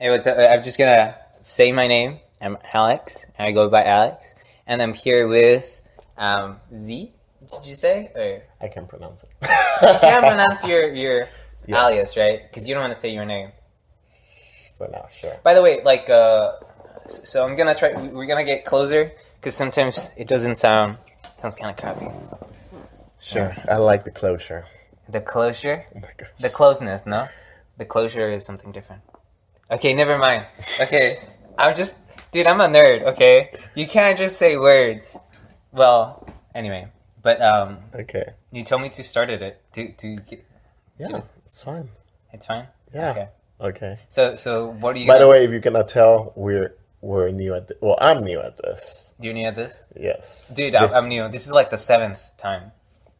Hey, what's up? I'm just gonna say my name. I'm Alex, and I go by Alex. And I'm here with Z. Did you say? Or I can pronounce it. you can't pronounce your Yes. alias, right? Because you don't want to say your name. For now, sure. By the way, so I'm gonna try. We're gonna get closer because sometimes it doesn't sounds kind of crappy. Sure. I like the closure. The closure, Oh my gosh. the closeness. No, the closure is something different. Okay, never mind. Okay, dude, I'm a nerd. Okay, you can't just say words. Well, anyway, but Okay. you told me to start it. Yeah, it's fine. It's fine. Yeah. Okay. Okay. So what are you? By the way, if you cannot tell, we're new at well, I'm new at this. You're new at this, Yes. dude. This- I'm new. This is like the 7th time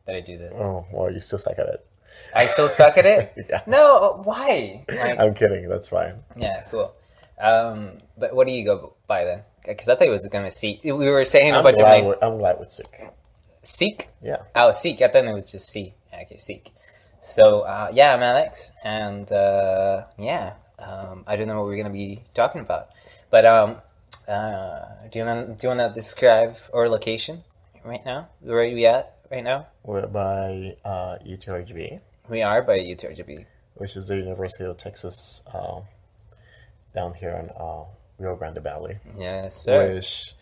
that I do this. Oh, well, you still suck at it. I still suck at it. Yeah. No, why? Like, I'm kidding. That's fine. yeah, cool. But what do you go by then? Because I thought it was gonna Seek. We were saying a I'm bunch of names. glad with sick. Seek. Yeah. Oh, Seek. I thought it was just C. Okay, Seek. So yeah, I'm Alex, and I don't know what we're gonna be talking about, but do you wanna describe our location right now? Where are we at right now? We're by UTRGB, We are by UTRGB. which is the University of Texas down here in Rio Grande Valley. Yes, sir. Which,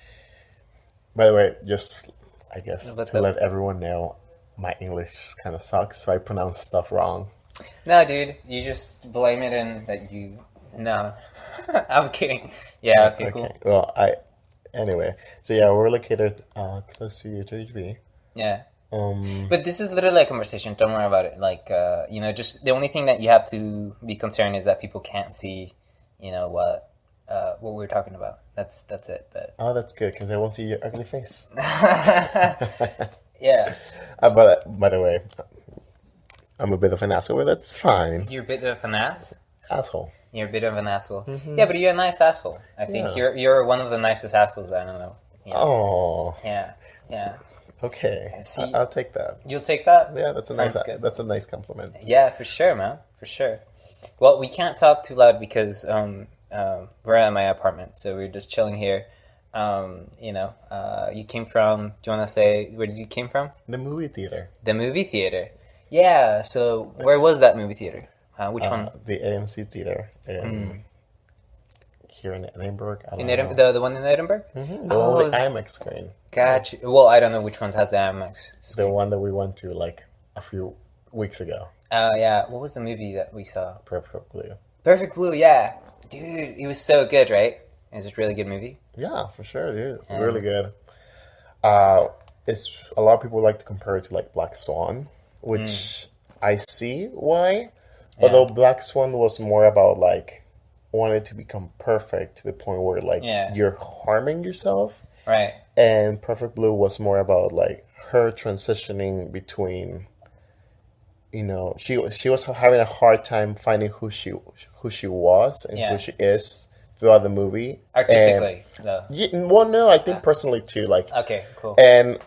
by the way, just I guess What's to up? let everyone know, my English kind of sucks, so I pronounce stuff wrong. No, dude, you just blame it in that you. No, I'm kidding. Yeah, okay, cool. Well, anyway. So yeah, we're located close to UTHB. Yeah. Um, But this is literally a conversation. Don't worry about it. Like, just the only thing that you have to be concerned is that people can't see, what we're talking about. That's it. But oh, that's good because I won't see your ugly face. yeah, But by the way, I'm a bit of an asshole, but that's fine. you're a bit of an ass. Asshole. You're a bit of an asshole. Yeah, but you're a nice asshole. I think Yeah. you're one of the nicest assholes that I know. Yeah. Oh, Yeah. okay. See- I'll take that. You'll take that? Yeah, that's a Sounds nice. good. That's a nice compliment. Yeah, for sure, man. For sure. Well, we can't talk too loud because we're at my apartment, so we're just chilling here. You came from. Do you want to say where did you came from? The movie theater. The movie theater. Yeah. So where was that movie theater? Which one? The AMC theater here in Edinburgh. I don't In know. Edinburgh, the one in Edinburgh. Oh, the IMAX screen. Gotcha. Well, I don't know which ones has the IMAX. The one that we went to like a few weeks ago. Yeah. What was the movie that we saw? Perfect Blue. Perfect Blue. Yeah, dude, it was so good, right? It was a really good movie. Yeah, for sure, dude. Really good. It's a lot of people like to compare it to like Black Swan, which I see why. Although Black Swan was more about like wanting to become perfect to the point where like you're harming yourself. Right. And Perfect Blue was more about like her transitioning between, she was having a hard time finding who she was and who she is throughout the movie. Artistically, though. Well, no, I think personally too. Like, Okay, cool. and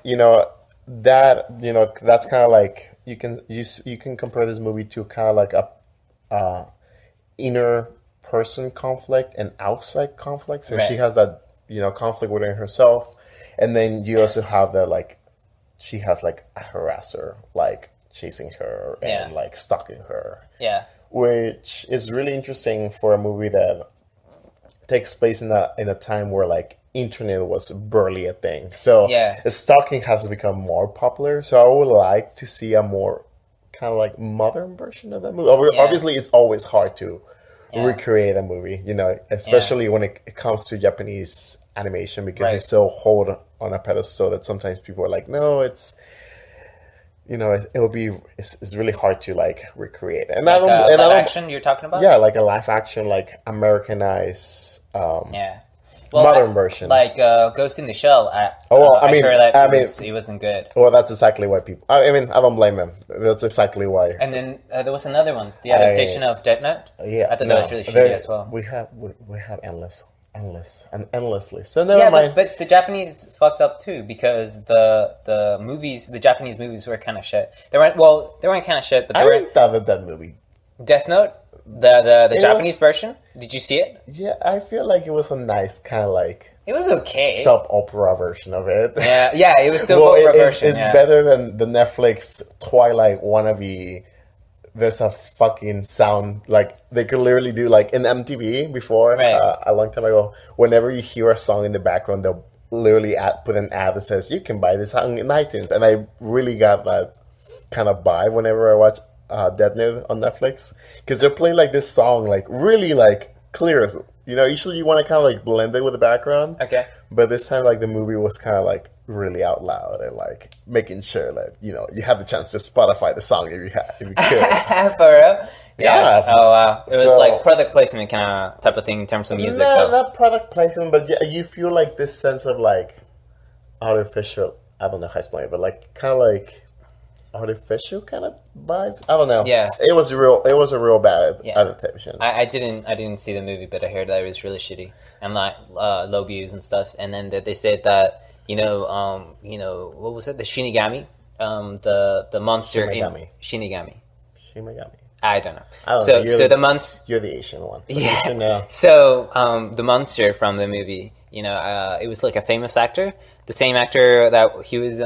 that's kind of like you can compare this movie to kind of like a inner person conflict and outside conflict. So she has that conflict within herself, and then you also have that like she has like a harasser like chasing her and like stalking her. Yeah. Which is really interesting for a movie that takes place in a time where like internet was barely a thing. So stalking has become more popular. So I would like to see a more kind of like modern version of that movie. Obviously, it's always hard to recreate a movie, especially when it comes to Japanese animation because it's so hold on a pedestal that sometimes people are like, no, it's. It's really hard to like recreate. And Like live action you're talking about? Yeah, like a live action, like Americanized, modern version. Like Ghost in the Shell. I heard that it wasn't good. Well, that's exactly why people. I don't blame them. That's exactly why. And then there was another one, the adaptation of Death Note. Yeah, I thought that was really shitty as well. We have endlessly. So never mind. But the Japanese fucked up too because the Japanese movies were kind of shit. They weren't kind of shit, but I didn't thought that movie. Death Note. The Japanese version. Did you see it? Yeah, I feel like it was a nice kind of like. It was okay. Soap opera version of it. Yeah, it was soap opera version. It's better than the Netflix Twilight wannabe. There's a fucking sound like they could literally do like in MTV before a long time ago. Whenever you hear a song in the background, they'll literally put an ad that says you can buy this song in iTunes, and I really got that kind of vibe whenever I watch Death Note on Netflix because they're playing like this song like really like clear. You know, usually you want to kind of like blend it with the background. Okay. But this time, like the movie was kind of like really out loud and like making sure that you know you have the chance to Spotify the song if you could. For real? Yeah. Oh wow! It was like product placement kind of type of thing in terms of music. No, not product placement, but yeah, you feel like this sense of like artificial. I don't know how to explain it, but like kind of like artificial kind of vibes. I don't know. Yeah. It was a real bad adaptation. I didn't see the movie, but I heard that it was really shitty and like low views and stuff. And then they said that you know what was it? The Shinigami, the monster in Shinigami. I don't know. So the monster. You're the Asian one. So yeah. You should know. So the monster from the movie, you know, it was like a famous actor, the same actor that he was.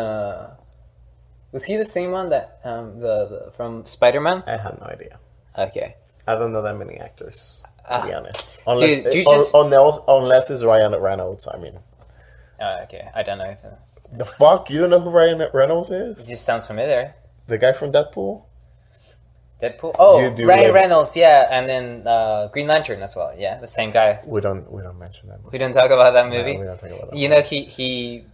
Was he the same one that the from Spider-Man? I have no idea. Okay. I don't know that many actors, to be honest. Unless it's Ryan Reynolds. I mean. Okay. I don't know if. The fuck? You don't know who Ryan Reynolds is? It just sounds familiar. The guy from Deadpool? Oh, Ryan Reynolds, yeah, and then Green Lantern as well. Yeah, the same guy. We don't mention that. We don't talk about that movie. No, we don't talk about that. You know, he.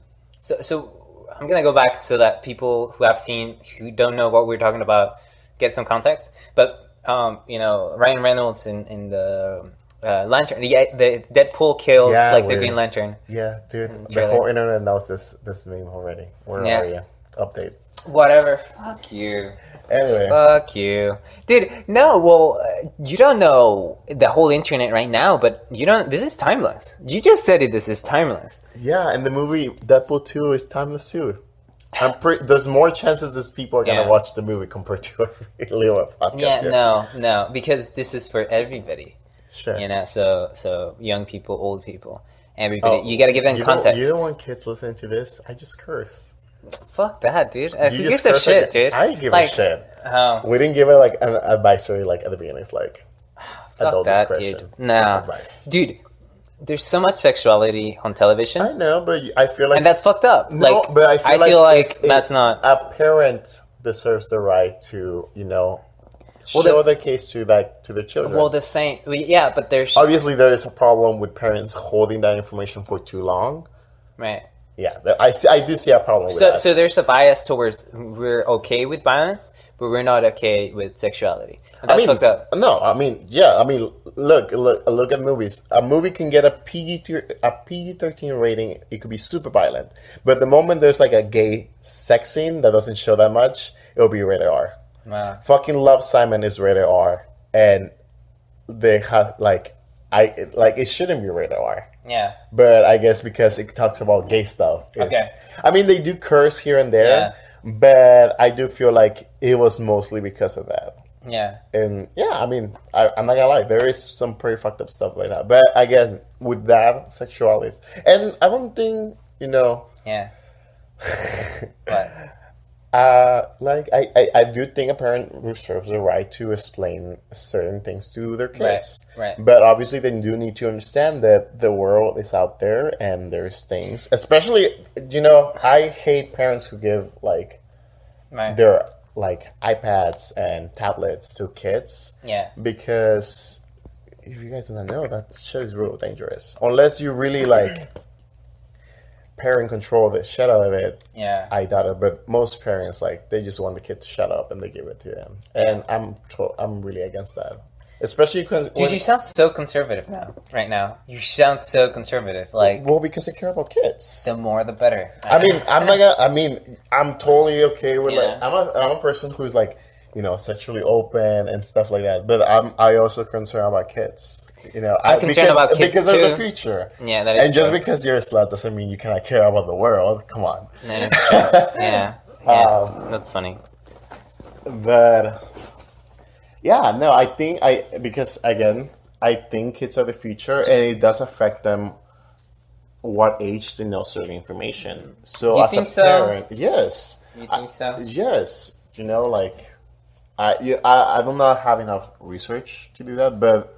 So I'm gonna go back so that people who don't know what we're talking about get some context. But you know, Ryan Reynolds in the Lantern, the Deadpool kills the Green Lantern. Yeah, dude, the whole internet knows this meme already. Where are you? Update. Whatever. Fuck you. Anyway. Fuck you. Dude, no, well, you don't know the whole internet right now, but this is timeless. You just said this is timeless. Yeah, and the movie Deadpool 2 is timeless too. There's more chances that people are going to watch the movie compared to a podcast. Yeah, no, because this is for everybody. Sure. You know, so young people, old people, everybody. You got to give them context. You don't want kids listening to this? I just curse. Fuck that, dude. Who gives a shit, dude? I give a shit. We didn't give it like an advisory like at the beginning. It's like adult discretion. Dude. No, advice. Dude. There's so much sexuality on television. I know, but I feel like and that's fucked up. No, like, but I feel like that's not. A parent deserves the right to show the case to the children. Well, but there's obviously there is a problem with parents holding that information for too long. Right. Yeah, I do see a problem with that. So there's a bias towards we're okay with violence, but we're not okay with sexuality. And that's fucked up. No, I mean, yeah, I mean, look at movies. A movie can get a PG-13 rating. It could be super violent, but the moment there's like a gay sex scene that doesn't show that much, it'll be rated R. Wow. Fucking Love, Simon is rated R, and they have it shouldn't be rated R. Yeah. But I guess because it talks about gay stuff. Okay. I mean, they do curse here and there, but I do feel like it was mostly because of that. Yeah. And yeah, I mean, I'm not gonna lie, there is some pretty fucked up stuff like that. But again, with that, sexuality. And I don't think, Yeah. What? I do think a parent reserves the right to explain certain things to their kids. Right. But obviously they do need to understand that the world is out there and there's things, especially, I hate parents who give their iPads and tablets to kids. Yeah. Because if you guys don't know, that shit is real dangerous. Unless you really parent control the shit out of it. Yeah, I doubt it. But most parents they just want the kid to shut up and they give it to them. And I'm really against that. Especially because you sound so conservative right now. You sound so conservative. Because I care about kids. The more, the better. I'm totally okay with I'm a person who's sexually open and stuff like that. But I also concerned about kids. I'm concerned about kids because too. of the future. Yeah, that is and true. Just because you're a slut doesn't mean you cannot care about the world. Come on. That's true. Yeah, that's funny. But Yeah, no, because again, I think kids are the future, and it does affect them what age they know certain information. So You as think a so? parent, yes, You think so? yes, like I do not have enough research to do that, but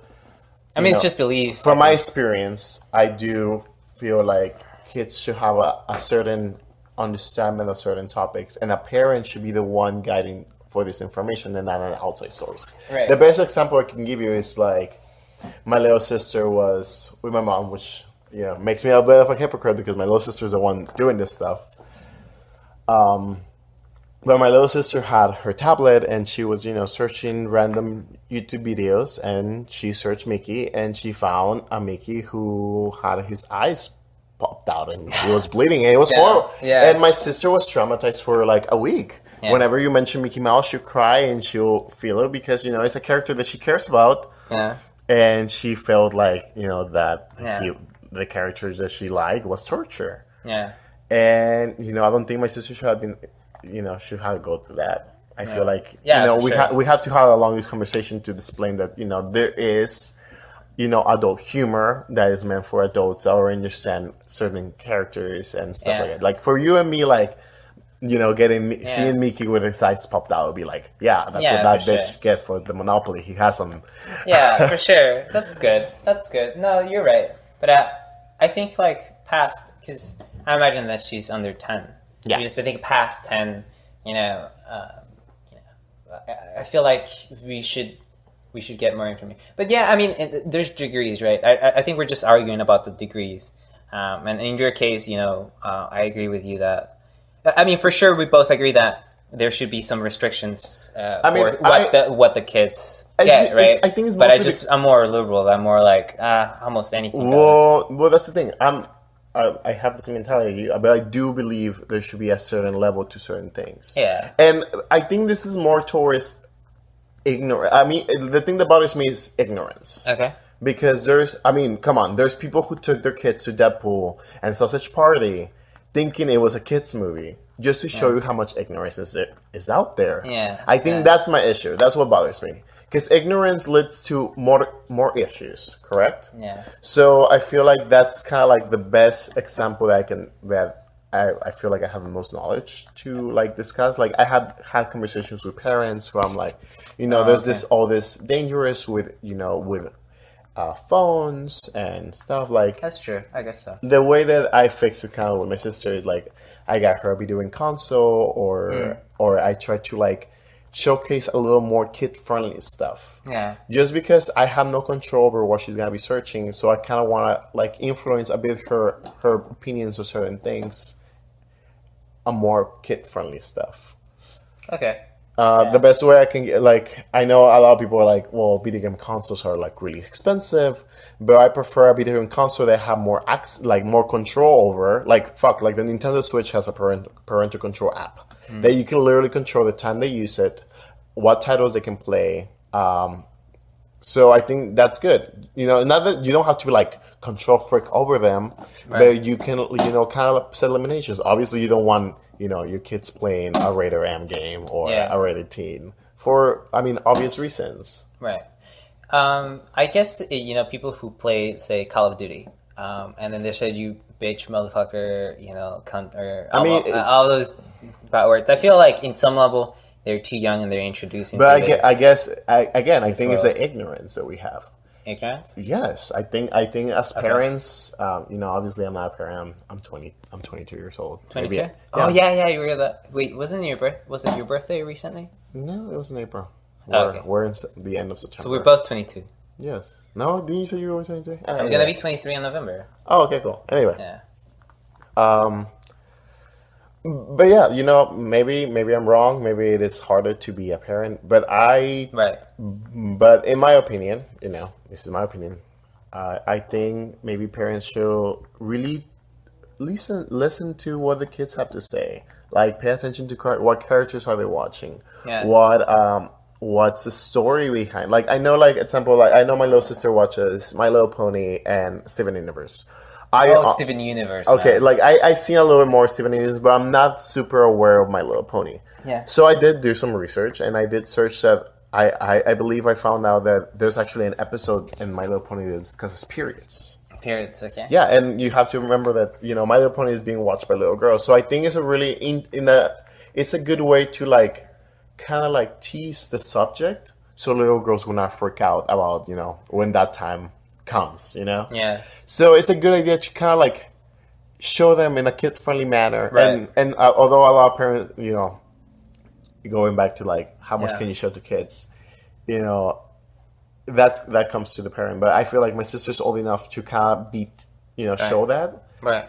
I mean, it's just belief. from my experience, I do feel like kids should have a certain understanding of certain topics, and a parent should be the one guiding for this information and not an outside source. Right. The best example I can give you is like my little sister was with my mom, which makes me a bit of a hypocrite because my little sister is the one doing this stuff. But my little sister had her tablet and she was, searching random YouTube videos, and she searched Mickey and she found a Mickey who had his eyes popped out and he was bleeding and it was horrible. Yeah. And my sister was traumatized for like a week. Yeah. Whenever you mention Mickey Mouse, she'll cry and she'll feel it because, it's a character that she cares about. Yeah. And she felt like, that the characters that she liked was torture. Yeah. And, I don't think my sister should have been... should have to go through that. I feel like, we have to have a long this conversation to explain that, there is, adult humor that is meant for adults that already understand certain characters and stuff like that. Like, for you and me, like, seeing Mickey with his eyes popped out would be like, that's what that bitch get for the Monopoly. He has some. Yeah, for sure. That's good. That's good. No, you're right. But I think, like, past, because I imagine that she's under 10. Yeah. Because I think past 10, I feel like we should get more information. But yeah, I mean, there's degrees, right? I think we're just arguing about the degrees. And in your case, I agree with you that, I mean, for sure, we both agree that there should be some restrictions for what the kids get, right? I think I'm more liberal. I'm more like almost anything. Well, that's the thing. I have the same mentality, but I do believe there should be a certain level to certain things. Yeah. And I think this is more towards ignorance. I mean, the thing that bothers me is ignorance. Okay. Because come on, there's people who took their kids to Deadpool and Sausage Party thinking it was a kids movie just to show you how much ignorance is out there. Yeah. I think that's my issue. That's what bothers me. Because ignorance leads to more issues, correct? Yeah. So I feel like that's kind of like the best example that I feel like I have the most knowledge to like discuss. Like I had conversations with parents who I'm like, there's all this dangerous with phones and stuff like. That's true. I guess so. The way that I fix it kind of with my sister is like I got her be doing console or I try to like showcase a little more kid-friendly stuff. Yeah. Just because I have no control over what she's gonna be searching, so I kind of want to like influence a bit her opinions of certain things, a more kid-friendly stuff. Okay. The best way I can get, like, I know a lot of people are like, well, video game consoles are like really expensive, but I prefer a video game console that have more more control over. Like the Nintendo Switch has a parental control app that you can literally control the time they use it, what titles they can play. So I think that's good. Not that you don't have to be like control freak over them, but you can kind of set limitations. Obviously, you don't want your kids playing a rated M game or a rated teen for obvious reasons. Right. I guess people who play, say, Call of Duty, and then they said you bitch motherfucker, cunt, or all those bad words. I feel like in some level they're too young and they're introducing. But I guess think it's the ignorance that we have. Ignorance? Yes, I think as parents, obviously I'm not a parent. I'm 22 years old. 22? Yeah. Oh yeah, you were that. Wait, was it your birthday recently? No, it was in April. Okay. We're in the end of September. So we're both 22. Yes. No, didn't you say you were 22? I'm gonna be 23 in November. Oh, okay, cool. Anyway. Yeah. But yeah, maybe I'm wrong. Maybe it is harder to be a parent. But But in my opinion, this is my opinion. I think maybe parents should really listen to what the kids have to say. Like, pay attention to what characters are they watching. Yeah. What's the story behind? Like, I know, like, example, like I know my little sister watches My Little Pony and Steven Universe. Steven Universe. Okay, man. like I seen a little bit more Steven Universe, but I'm not super aware of My Little Pony. Yeah. So I did do some research, and I did search that I believe I found out that there's actually an episode in My Little Pony that discusses periods. Periods, okay. Yeah, and you have to remember that, My Little Pony is being watched by little girls. So I think it's a really it's a good way to like kind of like tease the subject so little girls will not freak out about, when that time comes, Yeah. So it's a good idea to kind of like show them in a kid-friendly manner. Right. And although a lot of parents, going back to like how much can you show to kids, that comes to the parent. But I feel like my sister's old enough to kind of show that. Right.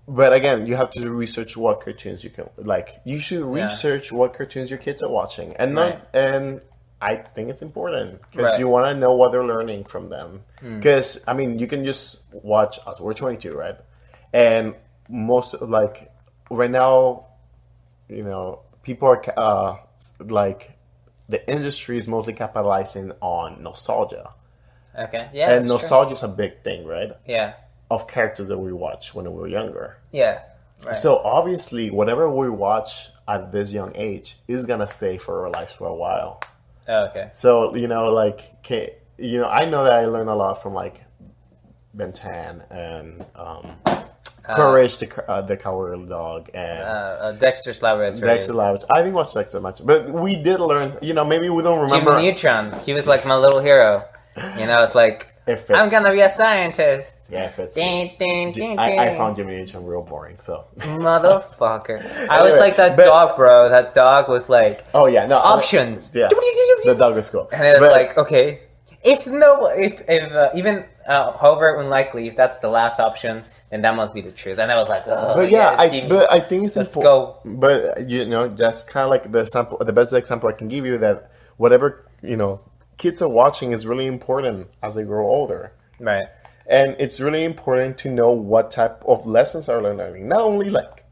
But again, you have to research what cartoons you can like. You should research what cartoons your kids are watching, and and I think it's important because you want to know what they're learning from them. Because I mean, you can just watch us. We're 22, right? And most like right now, people are like the industry is mostly capitalizing on nostalgia. Okay. Yeah. And nostalgia is a big thing, right? Yeah. Of characters that we watched when we were younger. Yeah. Right. So obviously, whatever we watch at this young age is gonna stay for our lives for a while. Oh, okay. So I know that I learned a lot from like Ben 10 and Courage the Cowardly Dog and Dexter's Laboratory. I didn't watch Dexter much, but we did learn. Maybe we don't remember. Jimmy Neutron. He was like my little hero. It's like I'm gonna be a scientist. Yeah, if it's. Ding, I found Jimmy Neutron real boring. So motherfucker. I was like that dog, bro. That dog was like. Oh yeah, no options. Yeah, the dog was cool. And it was like okay, if even however unlikely if that's the last option. And that must be the truth. And I was like, oh, but yeah, I think it's important. Let's go. But that's kind of like the best example I can give you that whatever kids are watching is really important as they grow older. Right. And it's really important to know what type of lessons are they learning. Not only like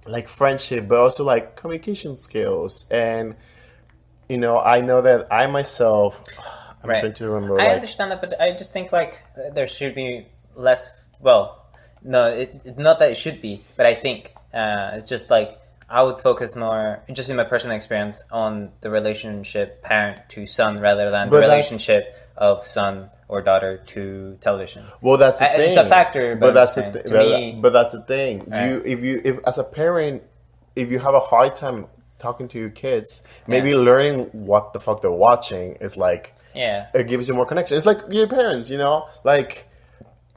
like friendship, but also like communication skills. And I know that I myself, I'm trying to remember. I understand that, but I just think like there should be less. Well, no, it's not that it should be, but I think it's just like I would focus more, just in my personal experience, on the relationship parent to son rather than the relationship of son or daughter to television. Well, that's the thing. It's a factor, but that's the thing. Right. If as a parent, if you have a hard time talking to your kids, maybe learning what the fuck they're watching is like it gives you more connection. It's like your parents, like.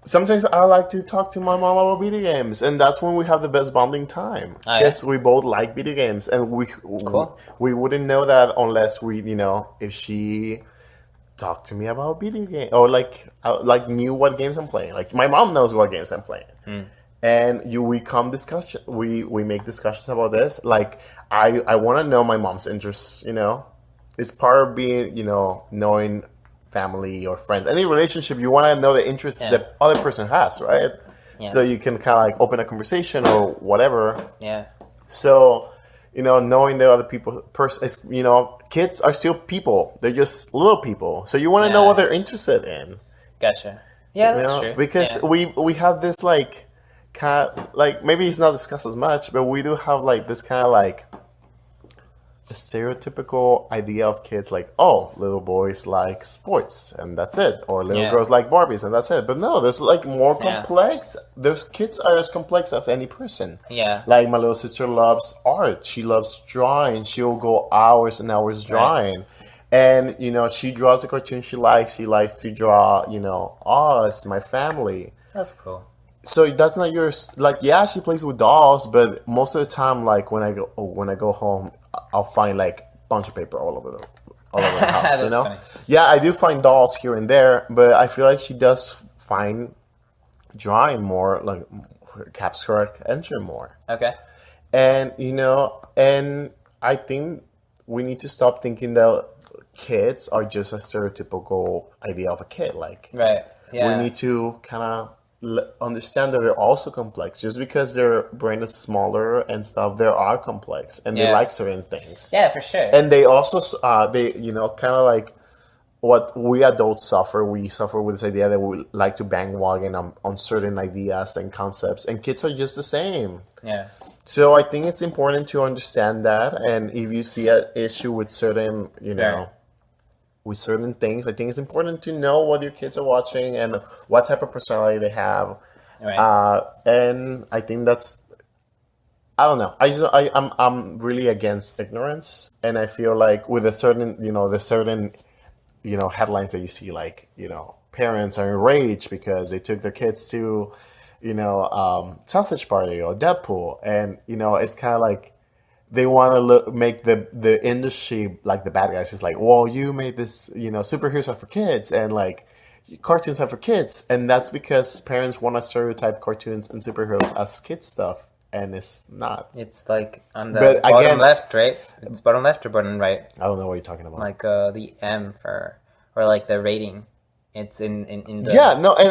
Sometimes I like to talk to my mom about video games, and that's when we have the best bonding time. Yes, we both like video games, and we wouldn't know that unless we, if she talked to me about video games or like knew what games I'm playing. Like my mom knows what games I'm playing, and we make discussions about this. Like I want to know my mom's interests. It's part of being knowing. Family or friends, any relationship, you want to know the interests that other person has, right? Yeah. So you can kind of like open a conversation or whatever. Yeah. So, knowing the other people, kids are still people. They're just little people. So you want to know what they're interested in. Gotcha. Yeah, that's true. Because we have this like kind of like maybe it's not discussed as much, but we do have like this kind of like a stereotypical idea of kids like, oh, little boys like sports and that's it, or little girls like Barbies and that's it. But no, there's like more complex. Those kids are as complex as any person. Yeah. Like my little sister loves art. She loves drawing. She'll go hours and hours drawing. And, she draws a cartoon she likes. She likes to draw, us, my family. That's cool. So that's not yours. Like, yeah, she plays with dolls, but most of the time, like when I go home, I'll find like a bunch of paper all over the house. Funny. Yeah, I do find dolls here and there, but I feel like she does find drawing more, like captures her attention more. Okay. And and I think we need to stop thinking that kids are just a stereotypical idea of a kid. Like, right. Yeah. We need to kind of understand that they're also complex. Just because their brain is smaller and stuff, they are complex and they like certain things. Yeah, for sure. And they also, kind of like what we adults suffer. We suffer with this idea that we like to bandwagon on certain ideas and concepts, and kids are just the same. Yeah. So I think it's important to understand that, and if you see an issue with certain, with certain things, I think it's important to know what your kids are watching and what type of personality they have. Right. And I think that's, I don't know. I'm really against ignorance, and I feel like with a certain, headlines that you see, like, parents are enraged because they took their kids to, sausage party or Deadpool, and it's kind of like they want to make the industry like the bad guys. It's like, well, you made this, superheroes are for kids, and like cartoons are for kids, and that's because parents want to stereotype cartoons and superheroes as kid stuff, and it's not. It's like on the bottom left, right? It's bottom left or bottom right? I don't know what you're talking about. Like the M or like the rating. It's in the, and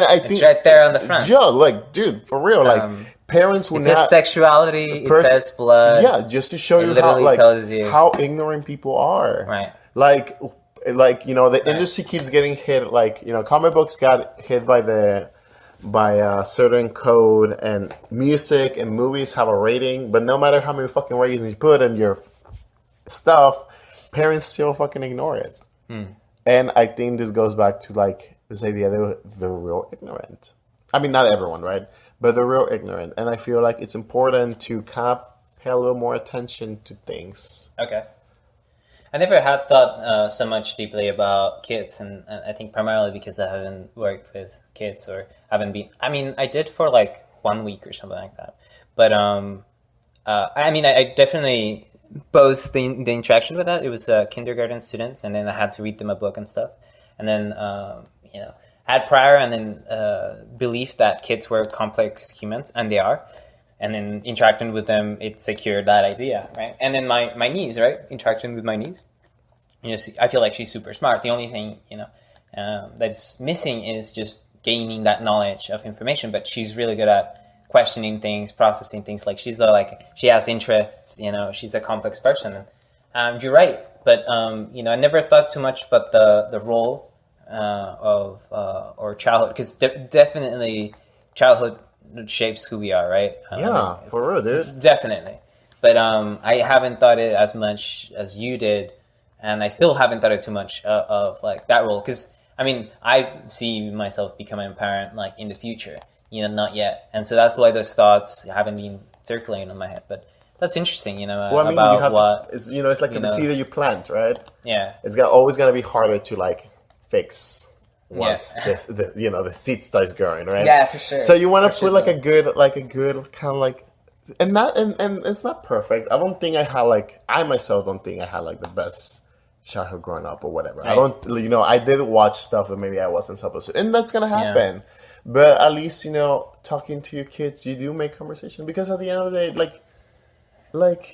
I think it's right there on the front. Yeah, like, dude, for real, like parents will not sexuality. It says blood. Yeah, just to show you how ignorant people are. Right. Like the industry keeps getting hit. Like comic books got hit by a certain code, and music and movies have a rating. But no matter how many fucking ratings you put in your stuff, parents still fucking ignore it. And I think this goes back to like this idea that they're real ignorant. I mean, not everyone, right? But they're real ignorant. And I feel like it's important to kind of pay a little more attention to things. Okay. I never had thought so much deeply about kids, and I think primarily because I haven't worked with kids or haven't been. I mean, I did for like 1 week or something like that. But I definitely. Both the interaction with that, it was kindergarten students, and then I had to read them a book and stuff, and then had prior and then belief that kids were complex humans, and they are, and then interacting with them, it secured that idea, right? And then my niece, right, interacting with my niece, I feel like she's super smart. The only thing that's missing is just gaining that knowledge of information, but she's really good at questioning things, processing things. Like she has interests, she's a complex person. And you're right, but I never thought too much about the role of or childhood, because definitely childhood shapes who we are, right? For real, dude. Definitely, but I haven't thought it as much as you did, and I still haven't thought it too much of like that role, because I mean, I see myself becoming a parent like in the future. Not yet. And so that's why those thoughts haven't been circulating in my head. But that's interesting, about what... it's like the seed that you plant, right? Yeah. It's always going to be harder to, like, fix once the seed starts growing, right? Yeah, for sure. So you want to put, a good kind of, like... And it's not perfect. I myself don't think I had, like, the best childhood growing up or whatever. Right. I did watch stuff that maybe I wasn't supposed to. And that's going to happen. Yeah. But at least, talking to your kids, you do make conversation, because at the end of the day,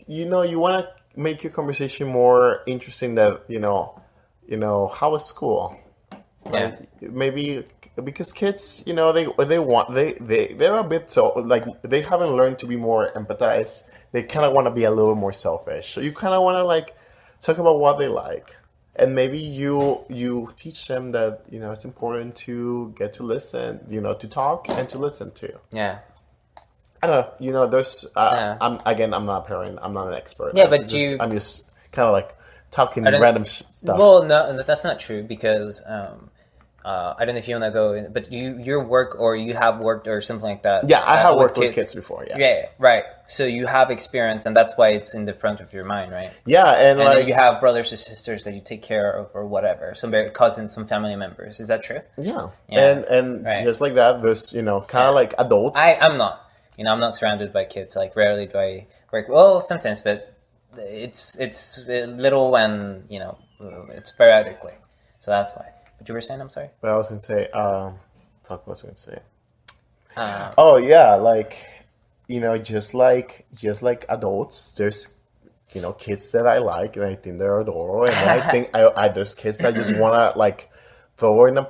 you want to make your conversation more interesting. That how was school? Yeah. Maybe because kids, they're a bit so like they haven't learned to be more empathized. They kind of want to be a little more selfish. So you kind of want to talk about what they like. And maybe you teach them that, it's important to get to listen, to talk and to listen to. Yeah. I don't know, there's, I'm not a parent, I'm not an expert. Yeah, but I'm just kind of like talking random stuff. Well, no, that's not true, because I don't know if you want to go in, but your work, or you have worked or something like that. Yeah, I have worked with kids before, yes. Yeah, right. So you have experience, and that's why it's in the front of your mind, right? Yeah, and then you have brothers or sisters that you take care of or whatever, some cousins, some family members. Is that true? Yeah. And right. Just like that, there's, kind of like adults. I'm not. I'm not surrounded by kids. Like, rarely do I work. Well, sometimes, but it's little and, it's periodically. So that's why. What you were saying? I'm sorry. But I was gonna say, what was I gonna say? Oh yeah, just like adults, there's kids that I like, and I think they're adorable, and I think there's kids that I just wanna throw in a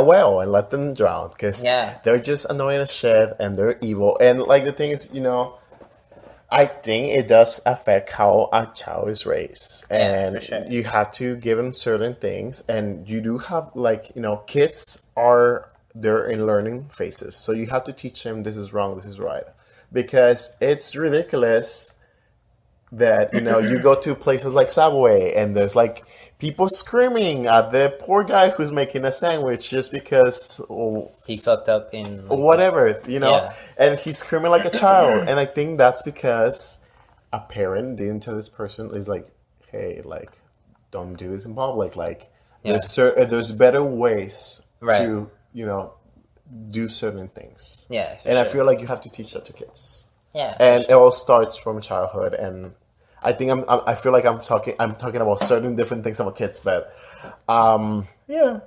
well and let them drown, because they're just annoying as shit and they're evil. And the thing is, I think it does affect how a child is raised, and for sure. you have to give them certain things, and you do have kids they're in learning phases, so you have to teach them this is wrong, this is right, because it's ridiculous that you go to places like Subway and there's like people screaming at the poor guy who's making a sandwich just because he fucked up in whatever, and he's screaming like a child. And I think that's because a parent didn't tell this person, is like, hey, like, don't do this in public. Like, there's better ways to, do certain things. Yeah, and sure. I feel like you have to teach that to kids. Yeah, and it all starts from childhood. And I think I feel like I'm talking about certain different things about kids, but yeah,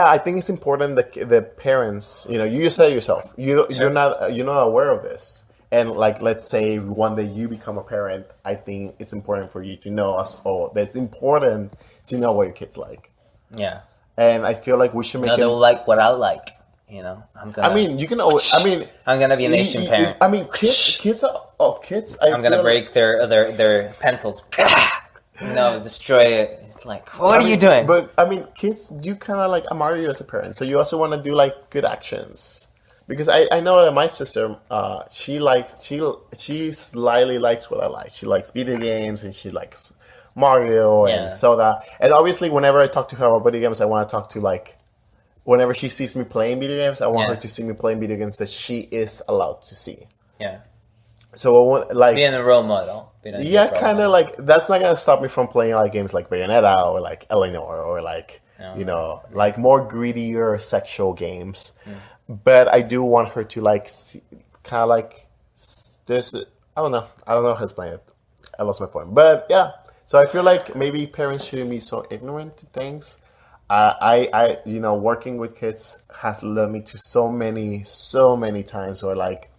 I think it's important that the parents, you said yourself, you're not aware of this, and like, let's say one day you become a parent, I think it's important for you to know us all. That's important to know what your kids like. Yeah, and I feel like we should make. They'll like what I like. I'm gonna. You can always. I'm gonna be an Asian parent. Kids. I'm gonna break their pencils. Destroy it. It's like, what are you doing? But kids do kind of like admire you as a parent, so you also want to do like good actions. Because I know that my sister, she slightly likes what I like. She likes video games and she likes Mario and Zelda. And obviously, whenever I talk to her about video games, I want to talk to like. Whenever she sees me playing video games, I want her to see me playing video games that she is allowed to see. Yeah. So I want being a role model. Kind of like that's not gonna stop me from playing like games like Bayonetta or like Eleanor or like like more greedier sexual games. But I do want her to like kind of like there's I don't know how to explain it. I lost my point, but yeah. So I feel like maybe parents shouldn't be so ignorant to things. I working with kids has led me to so many times where like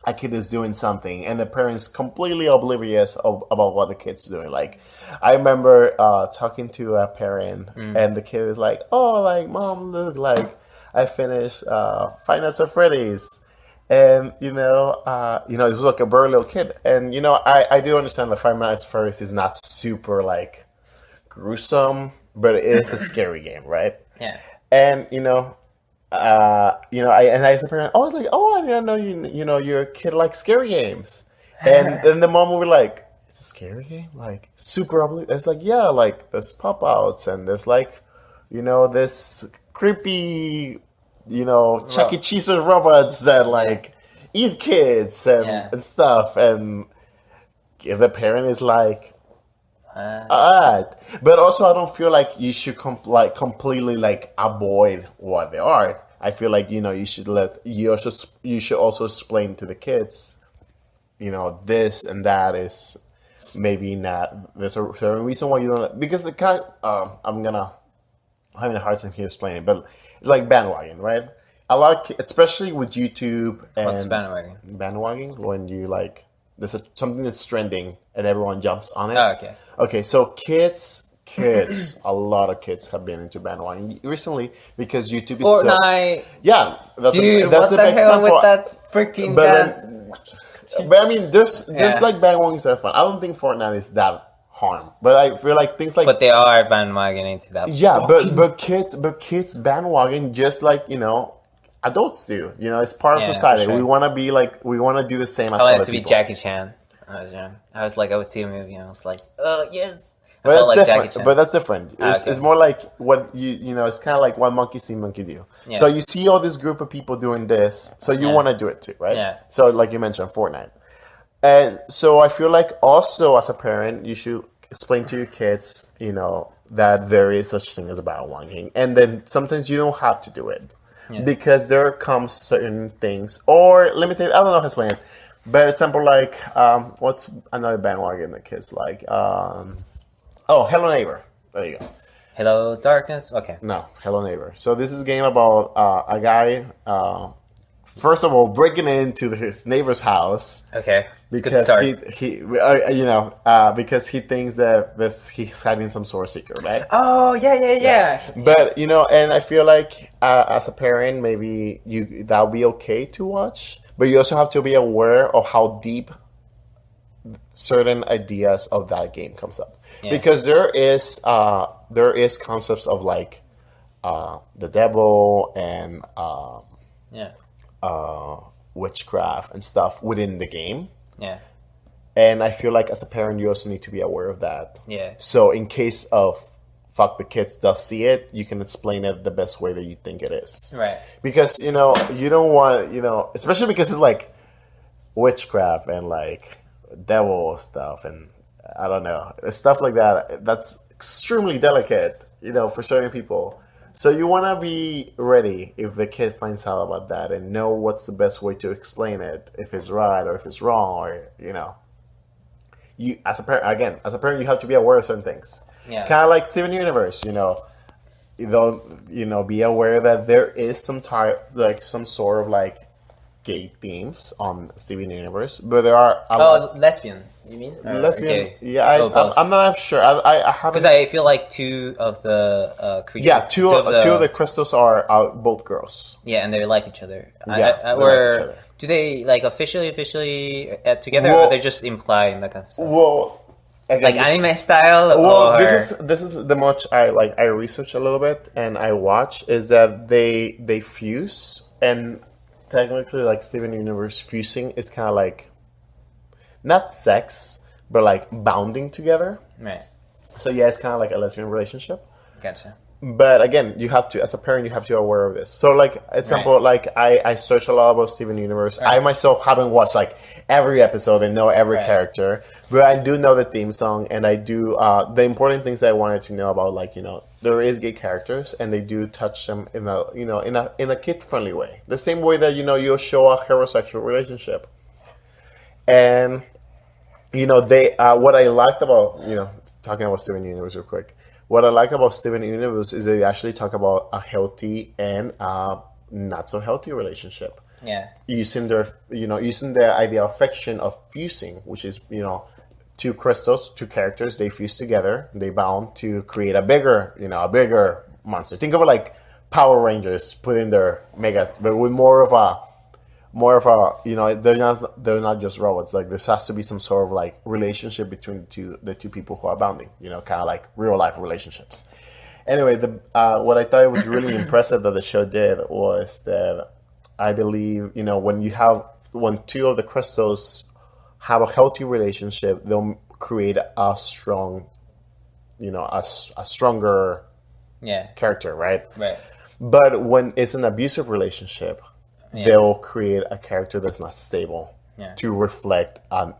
a kid is doing something and the parents completely oblivious about what the kid's doing. Like I remember talking to a parent and the kid is like, oh, like, mom, look, like I finished Five Nights at Freddy's. And, it was like a very little kid. And, I do understand that Five Nights at Freddy's is not super like gruesome, but it is a scary game, right? Yeah. And I as a parent, I was like, I didn't know your kid likes scary games. And then the mom would be like, it's a scary game, like super ugly. It's like, yeah, like there's pop outs and there's like, this creepy, Chuck E. Cheese robots that like eat kids and stuff. And the parent is like. But also I don't feel like you should completely like avoid what they are. I feel like you should also explain to the kids, this and that is maybe not. There's a certain reason why you don't, because the kind. I'm having a hard time here explaining, but it's like bandwagon, right? A lot, especially with YouTube and what's bandwagon? Bandwagon when you like. There's something that's trending and everyone jumps on it. Oh, okay. Okay, so kids, a lot of kids have been into bandwagon recently because YouTube is Fortnite. Yeah, that's what the the hell example. with that freaking dance? But there's like bandwagons that are fun. I don't think Fortnite is that harm, but I feel like things like. But they are bandwagoning to that. Yeah, but kids bandwagon just like adults do. It's part of society. Sure. We want to be like, we want to do the same as other people. I wanted to be Jackie Chan. I was like, I would see a movie and I was like, oh, yes. But that's like different. Jackie Chan. But that's different. It's more like what it's kind of like what monkey see, monkey do. Yeah. So you see all this group of people doing this, so you want to do it too, right? Yeah. So like you mentioned, Fortnite. And so I feel like also as a parent, you should explain to your kids, that there is such thing as a bandwagon. And then sometimes you don't have to do it. Yeah. Because there comes certain things or limited. I don't know how to explain it, but example like what's another bandwagon that kids like? Hello Neighbor. There you go. Hello Darkness. Okay. No, Hello Neighbor. So this is a game about a guy. First of all, breaking into his neighbor's house. Okay. Because because he thinks that he's hiding some sort of secret, right? Oh yeah. But and I feel like as a parent, maybe that'll be okay to watch, but you also have to be aware of how deep certain ideas of that game comes up. Because there is concepts of like the devil and witchcraft and stuff within the game. Yeah. And I feel like as a parent, you also need to be aware of that. Yeah. So in case of fuck the kids does see it, you can explain it the best way that you think it is. Right. Because, you don't want, especially because it's like witchcraft and like devil stuff and I don't know, stuff like that. That's extremely delicate, for certain people. So you want to be ready if the kid finds out about that and know what's the best way to explain it, if it's right or if it's wrong, or, You, as a parent, you have to be aware of certain things. Yeah. Kind of like Steven Universe, you don't, be aware that there is some sort of like gay themes on Steven Universe, but there are lesbian. You mean lesbian? Okay. Yeah, I'm not sure. I haven't, because I feel like two of the creatures. Yeah, two of the crystals are both girls. Yeah, and they like each other. Yeah, or like each other. Do they like officially together, or they just imply in that kind of stuff? Well, again, like anime style. Well, or... this is the much I research a little bit and I watch is that they fuse, and technically like Steven Universe fusing is kind of like not sex but like bounding together. Right. So yeah, it's kind of like a lesbian relationship. Gotcha. But again, you have to, as a parent, you have to be aware of this. So, like, example, like, I search a lot about Steven Universe. Right. I myself haven't watched, like, every episode and know every character. But I do know the theme song, and I do, the important things that I wanted to know about, like, there is gay characters, and they do touch them in a kid-friendly way. The same way that, you'll show a heterosexual relationship. And, they, what I liked about, talking about Steven Universe real quick, what I like about Steven Universe is they actually talk about a healthy and not so healthy relationship. Yeah. Using the idea of affection of fusing, which is, two crystals, two characters, they fuse together, they bound to create a bigger monster. Think of it like Power Rangers put in their mega, but with more of a they're not just robots. Like, there has to be some sort of like relationship between the two people who are bounding, kind of like real life relationships. Anyway, what I thought was really impressive that the show did was that I believe, when two of the crystals have a healthy relationship, they'll create a strong, a stronger character, right? Right. But when it's an abusive relationship, they'll create a character that's not stable to reflect on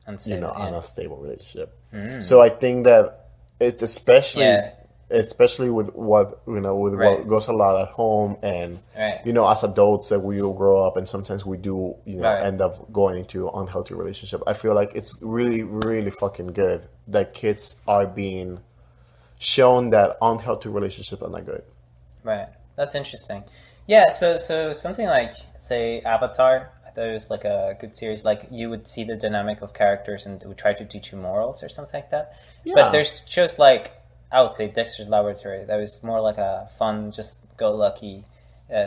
an unstable relationship. So I think that it's especially with what what goes a lot at home, and as adults that we all grow up, and sometimes we do end up going into unhealthy relationship. I feel like it's really, really fucking good that kids are being shown that unhealthy relationships are not good. Right. That's interesting. Yeah, so something like, say, Avatar, I thought it was like a good series. Like, you would see the dynamic of characters and it would try to teach you morals or something like that. Yeah. But there's shows like, I would say, Dexter's Laboratory. That was more like a fun, just go lucky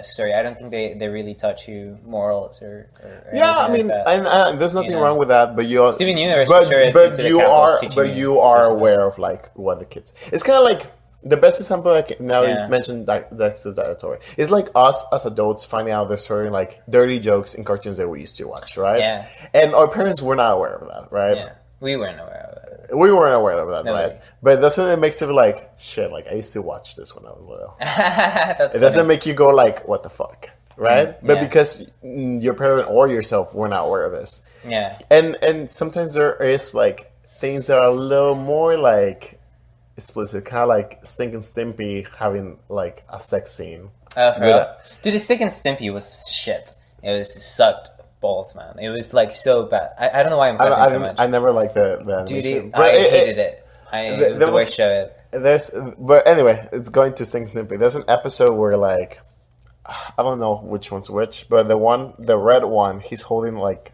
story. I don't think they really touch you morals or yeah, I mean, like and there's nothing wrong with that. But you Steven Universe, for sure, but you are aware of like what the kids. It's kind of like. The best example, like now you've mentioned Dexter's Laboratory, is like us as adults finding out there's certain like dirty jokes in cartoons that we used to watch, right? Yeah. And our parents were not aware of that, right? Yeah. We weren't aware of it. We weren't aware of that, Nobody. Right? But that's what it makes it like, shit, like I used to watch this when I was little. It doesn't make you go like, what the fuck, right? But because your parent or yourself were not aware of this. Yeah. And sometimes there is like things that are a little more like explicit, kind of like Stink and Stimpy having like a sex scene. Dude, the Stink and Stimpy was shit. It sucked balls, man. It was like so bad. I don't know why I'm cussing so much. I never liked the animation. Dude, I hated it. It was the worst show. But anyway, it's going to Stink and Stimpy. There's an episode where like, I don't know which one's which, but the red one, he's holding like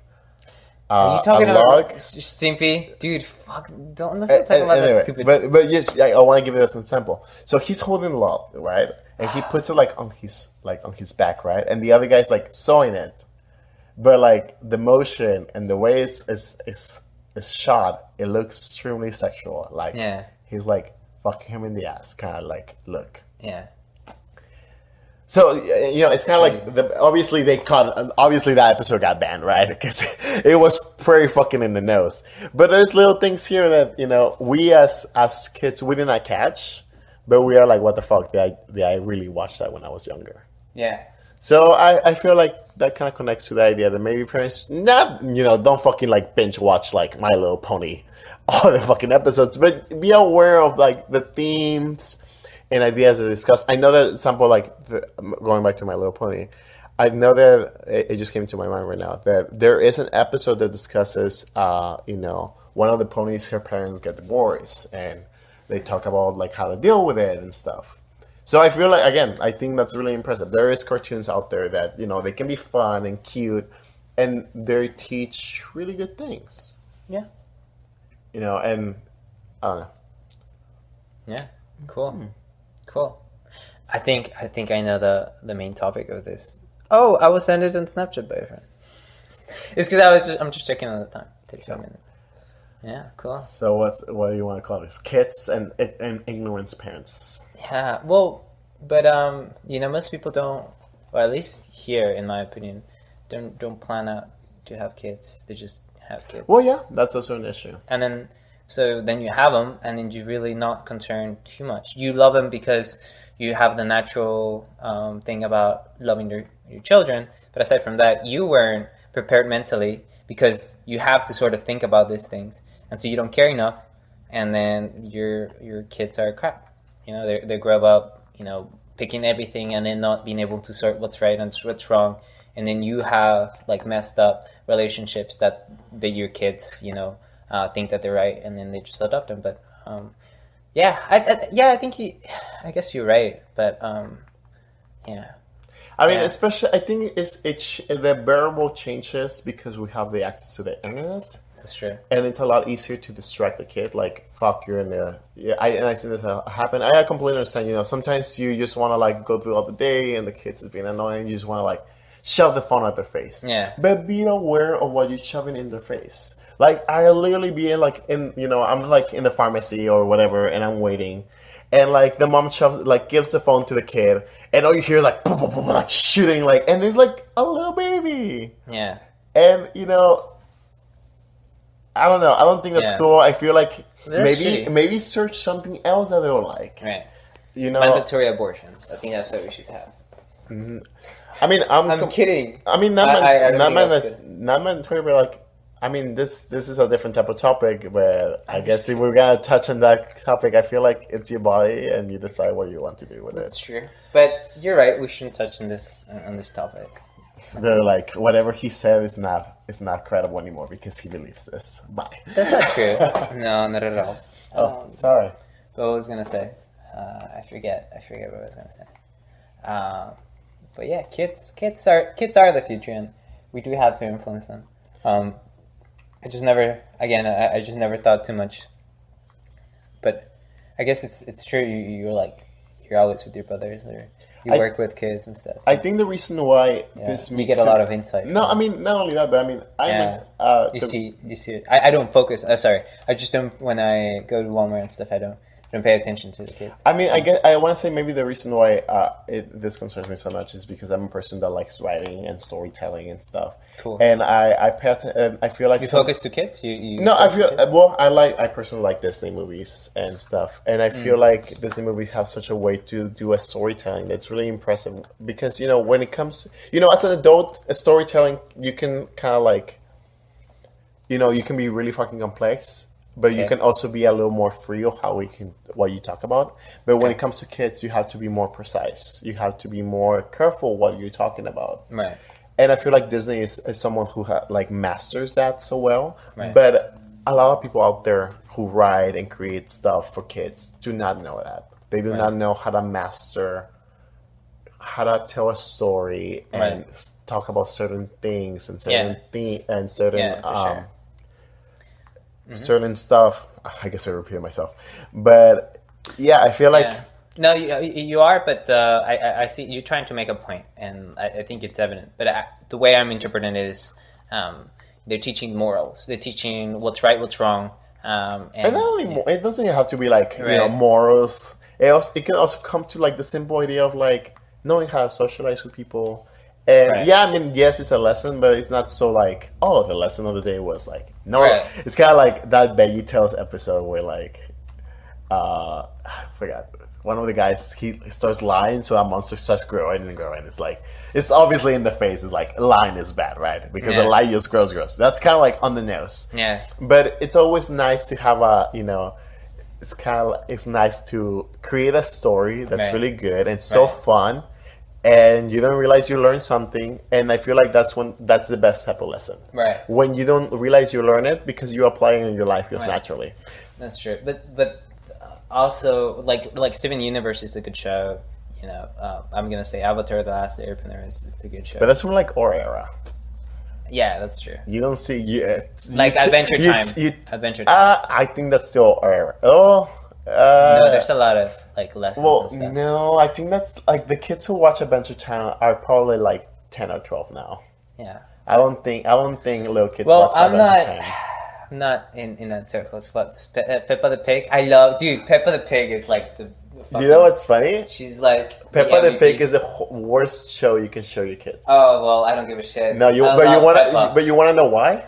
are you talking about Stimpy? Dude, fuck, let's not talk about that stupid... But yes, I want to give it as an example. So he's holding love, right? And he puts it like on his back, right? And the other guy's like sewing it. But like the motion and the way it's is shot, it looks extremely sexual. Like, he's like fucking him in the ass, kind of like look. Yeah. So, you know, it's kind of like, obviously that episode got banned, right? Because it was pretty fucking in the nose. But there's little things here that, you know, we as kids, we did not catch, but we are like, what the fuck, did I really watch that when I was younger? Yeah. So I feel like that kind of connects to the idea that maybe parents don't fucking like binge watch like My Little Pony, all the fucking episodes, but be aware of like the themes and ideas that are discussed. I know that example, like going back to My Little Pony, I know that it just came to my mind right now that there is an episode that discusses, one of the ponies, her parents get divorced, and they talk about like how to deal with it and stuff. So I feel like, again, I think that's really impressive. There is cartoons out there that, you know, they can be fun and cute, and they teach really good things. Yeah. You know, and I don't know. Yeah. Cool. Cool. I think I know the main topic of this. Oh, I was sent it on Snapchat by a friend. It's because I'm just checking on the time. It takes 5 minutes. Yeah, cool. So what do you want to call this? Kids and ignorance parents. Yeah, well, but most people don't, or at least here, in my opinion, don't plan out to have kids. They just have kids. Well, yeah, that's also an issue. And then, so then you have them, and then you're really not concerned too much. You love them because you have the natural thing about loving your children. But aside from that, you weren't prepared mentally because you have to sort of think about these things, and so you don't care enough. And then your kids are crap. You know, they grow up, you know, picking everything and then not being able to sort what's right and what's wrong. And then you have like messed up relationships that your kids, you know, think that they're right, and then they just adopt them. But I think I guess you're right. But yeah. I mean, especially I think the variable changes because we have the access to the internet. That's true. And it's a lot easier to distract the kid. Like, fuck, you're in the... Yeah, I see this happen. I completely understand, you know, sometimes you just want to, like, go throughout the day and the kids is being annoying. You just want to, like, shove the phone at their face. Yeah. But be aware of what you're shoving in their face. Like, I literally be in, like, I'm, like, in the pharmacy or whatever, and I'm waiting. And, like, the mom gives the phone to the kid, and all you hear is, like, boom, boom, boom, like, shooting, like, and it's, like, a little baby. Yeah. And, you know... I don't know. I don't think that's cool. I feel like maybe search something else that they'll like. Right. You know, mandatory abortions. I think that's what we should have. Mm-hmm. I mean, I'm kidding. I mean, not mandatory, but like, I mean, this is a different type of topic. Where I guess if we're gonna touch on that topic, I feel like it's your body and you decide what you want to do with it. That's true. But you're right. We shouldn't touch on this topic. They're like, whatever he said is not credible anymore because he believes this. Bye. That's not true. No, not at all. Sorry. What was I gonna say? I forget what I was gonna say. But yeah, kids are the future, and we do have to influence them. I just never thought too much. But I guess it's true. You're always with your brothers, or you work with kids and stuff. I think the reason why you get a lot of insight. No, I mean not only that, but I mean you see it. I don't focus. Sorry, I just don't. When I go to Walmart and stuff, I don't pay attention to the kids. I mean, I want to say maybe the reason why this concerns me so much is because I'm a person that likes writing and storytelling and stuff. Cool. And I pay attention. I feel like you focus to kids. I personally like Disney movies and stuff, and I feel like Disney movies have such a way to do a storytelling that's really impressive. Because when it comes, as an adult, a storytelling you can kind of like, you can be really fucking complex. But you can also be a little more free of what you talk about. But when it comes to kids, you have to be more precise. You have to be more careful what you're talking about. Right. And I feel like Disney is someone who masters that so well. Right. But a lot of people out there who write and create stuff for kids do not know that. They do not know how to master, how to tell a story and talk about certain things and certain certain stuff. I guess I repeated myself, but yeah, I feel like no, you are, but I see you're trying to make a point, and I think it's evident. But the way I'm interpreting it is, They're teaching morals. They're teaching what's right, what's wrong. And not only it doesn't even have to be like morals. It can also come to like the simple idea of like knowing how to socialize with people. And I mean, yes, it's a lesson, but it's not so like, the lesson of the day was like, no. It's kind of like that Veggie Tales episode where like, I forgot, one of the guys, he starts lying, so a monster starts growing and growing. It's like, it's obviously in the face. It's like, lying is bad, right? Because a lie just grows. That's kind of like on the nose. Yeah. But it's always nice to have it's nice to create a story that's really good and so fun. And you don't realize you learned something, and I feel like that's the best type of lesson. Right. When you don't realize you learn it because you apply it in your life just naturally. That's true. But also like Steven Universe is a good show. You know, I'm gonna say Avatar: The Last Airbender is a good show. But that's from like our era. Yeah, that's true. You don't see Adventure Time. Adventure Time. I think that's still our era. No, there's a lot of like lessons and stuff. No, I think that's like the kids who watch Adventure Time are probably like 10 or 12 now. Yeah. I don't think little kids watch Adventure Time. I'm not in that circle. But Peppa the Pig, I love, dude. Peppa the Pig is like the. Do you know what's funny? She's like Peppa the Pig is the worst show you can show your kids. Oh well, I don't give a shit. No, you want to know why?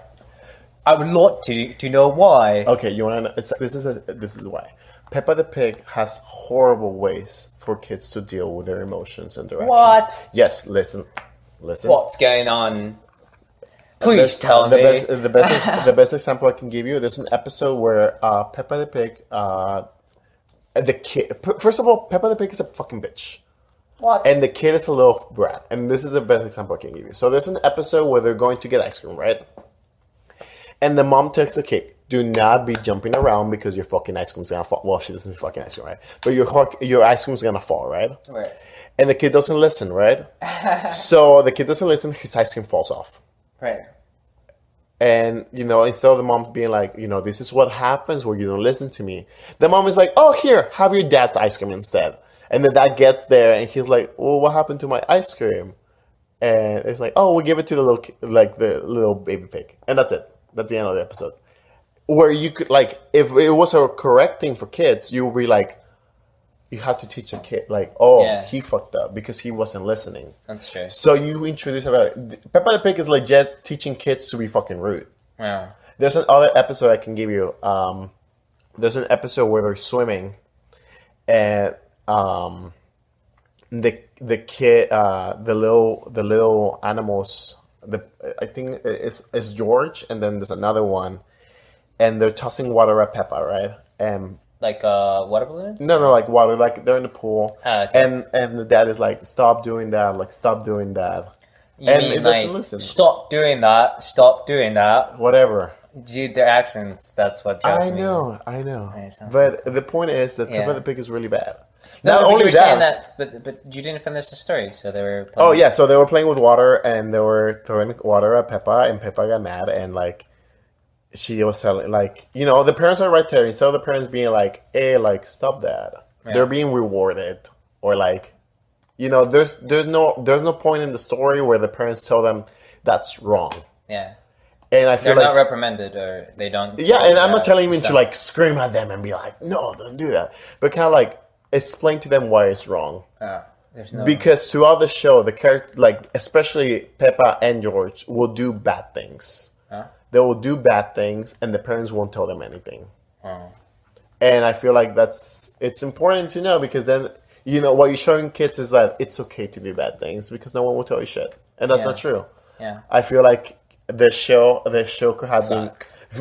I would like to know why. Okay, you want to know? This is why. Peppa the Pig has horrible ways for kids to deal with their emotions and their actions. What? Yes, listen. What's going on? Please tell me. The best example I can give you. There's an episode where Peppa the Pig, the kid. First of all, Peppa the Pig is a fucking bitch. What? And the kid is a little brat. And this is the best example I can give you. So there's an episode where they're going to get ice cream, right? And the mom tells the kid, do not be jumping around because your fucking ice cream's gonna fall. Well, she doesn't fucking ice cream, right? But your ice cream's gonna fall, right? Right. And the kid doesn't listen, right? So the kid doesn't listen, his ice cream falls off. Right. And, instead of the mom being like, this is what happens when you don't listen to me. The mom is like, oh, here, have your dad's ice cream instead. And the dad gets there and he's like, well, what happened to my ice cream? And it's like, oh, we give it to the little baby pig. And that's it. That's the end of the episode. Where you could, like, if it was a correct thing for kids, you would be like, you have to teach a kid, like, he fucked up because he wasn't listening. That's true. So you introduce Peppa the Pig is legit teaching kids to be fucking rude. Yeah. There's another episode I can give you. There's an episode where they're swimming, and the kid, the little animals. I think it's George, and then there's another one, and they're tossing water at Peppa, right? And like water balloons? No, like water. Like they're in the pool, okay. And the dad is like, "Stop doing that! Like stop doing that!" And it doesn't listen. Stop doing that! Stop doing that! Whatever. Dude, their accents. That's what drives me. I know. But the point is that Peppa the Pig is really bad. Not only that, but you didn't finish the story, so they were. Oh yeah, so they were playing with water, and they were throwing water at Peppa, and Peppa got mad, and like. She was telling, like, the parents are right there. Instead of the parents being like, hey, like, stop that. Yeah. They're being rewarded. Or, like, there's no point in the story where the parents tell them that's wrong. Yeah. And I feel they're not reprimanded or they don't. Yeah, and I'm not telling them to, like, scream at them and be like, no, don't do that. But kind of, like, explain to them why it's wrong. Because throughout the show, the character, like, especially Peppa and George, will do bad things. They will do bad things, and the parents won't tell them anything. Oh. And I feel like it's important to know, because then, what you're showing kids is that it's okay to do bad things, because no one will tell you shit. And that's not true. Yeah. I feel like the show could have been...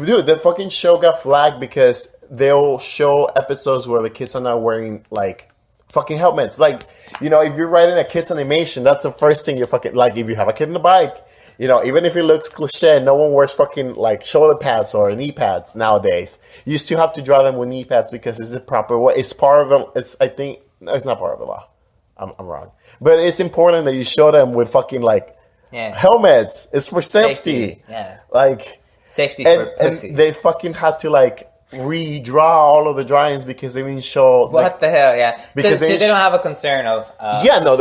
Dude, the fucking show got flagged because they'll show episodes where the kids are not wearing, like, fucking helmets. Like, if you're writing a kid's animation, that's the first thing you're fucking... Like, if you have a kid on a bike... even if it looks cliche, no one wears fucking, like, shoulder pads or knee pads nowadays. You still have to draw them with knee pads because it's the proper way. It's part of the... it's not part of the law. I'm wrong. But it's important that you show them with fucking, like, helmets. It's for safety. Yeah. Like... Safety for pussies. And they fucking had to, like, redraw all of the drawings because they didn't show... What the hell, yeah. Because so they don't have a concern of...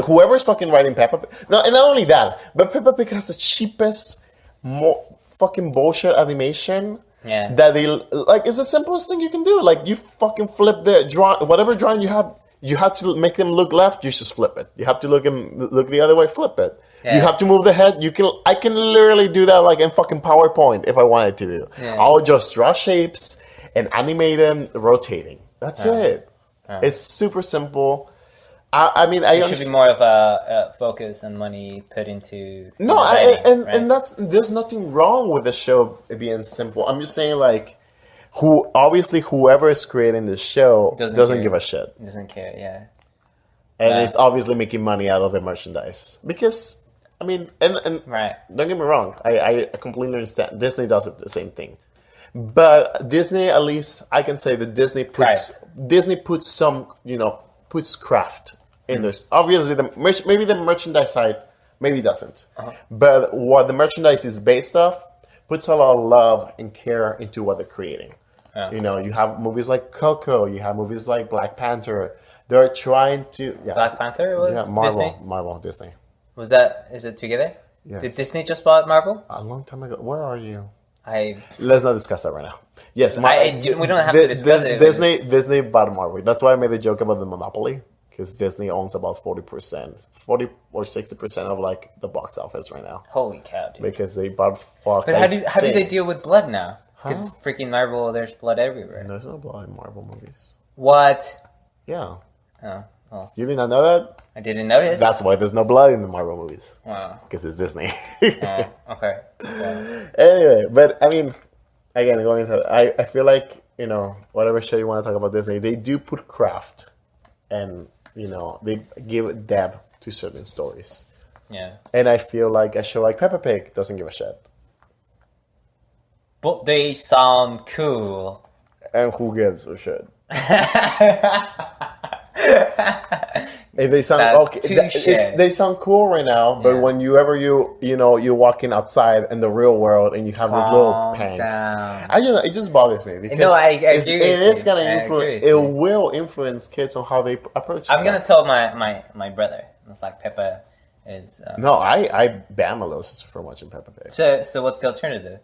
whoever's fucking writing Peppa Pig... No, and not only that, but Peppa Pig has the cheapest fucking bullshit animation. Yeah. That they like it's the simplest thing you can do. Like you fucking flip the drawing, whatever drawing you have. You have to make them look left. You just flip it. You have to look the other way. Flip it. Yeah. You have to move the head. I can literally do that like in fucking PowerPoint if I wanted to do. Yeah. I'll just draw shapes and animate them rotating. That's it. It's super simple. I mean, it should be more of a focus and money put into. No, writing, and there's nothing wrong with the show being simple. I'm just saying, like, whoever is creating the show doesn't give a shit. Doesn't care, yeah. And it's obviously making money out of the merchandise because, I mean, and right. Don't get me wrong, I completely understand. Disney does it the same thing, but Disney, at least I can say that Disney puts some, puts craft in this. Obviously, maybe the merchandise side maybe doesn't, but what the merchandise is based off puts a lot of love and care into what they're creating. Yeah. You have movies like Coco, you have movies like Black Panther. They're trying to Black Panther was Marvel, Disney. Was that? Is it together? Yes. Did Disney just bought Marvel? A long time ago. Where are you? Let's not discuss that right now. Yes, we don't have to discuss it. Disney bought Marvel. That's why I made the joke about the monopoly, because Disney owns about 40% or 60% of like the box office right now. Holy cow, dude! Because they bought Fox. But how do they deal with blood now? Because freaking Marvel, there's blood everywhere. There's no blood in Marvel movies. What? Yeah. Oh. Well. You did not know that? I didn't notice. That's why there's no blood in the Marvel movies. Wow. Because it's Disney. Okay. Yeah. Anyway, but I mean, again, going into I feel like, whatever show you want to talk about Disney, they do put craft and, they give depth to certain stories. Yeah. And I feel like a show like Peppa Pig doesn't give a shit. But they sound cool. And who gives a shit? If they sound they sound cool right now, but when you're walking outside in the real world and you have this little pank, it just bothers me because it's gonna influence. It will influence kids on how they approach. I'm gonna tell my brother. It's like Peppa is. No, I ban my little sister from watching Peppa Pig. So what's the alternative?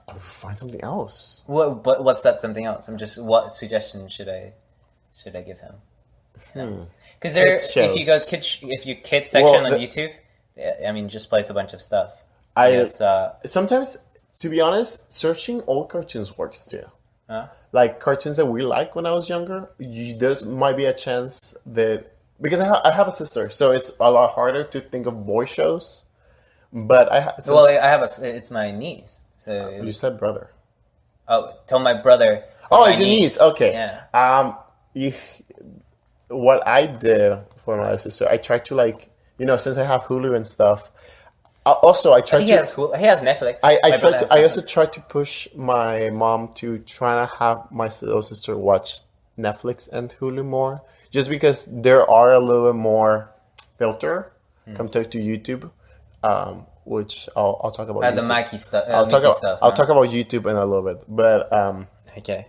I'll find something else. What's that something else? What suggestion should I give him? Because if you kids section on YouTube, I mean, just plays a bunch of stuff. Sometimes, to be honest, searching old cartoons works too. Like cartoons that we liked when I was younger, there might be a chance that because I have a sister, so it's a lot harder to think of boy shows. But it's my niece. So you said brother. Oh, tell my brother. Oh, it's your niece. Okay. Yeah. What I did for my sister, I tried to since I have Hulu and stuff. Also, I tried. He has Netflix. I also tried to push my mom to try to have my little sister watch Netflix and Hulu more, just because there are a little bit more filter compared to YouTube. Which I'll talk about. The Mikey stuff. I'll talk about YouTube in a little bit, but okay.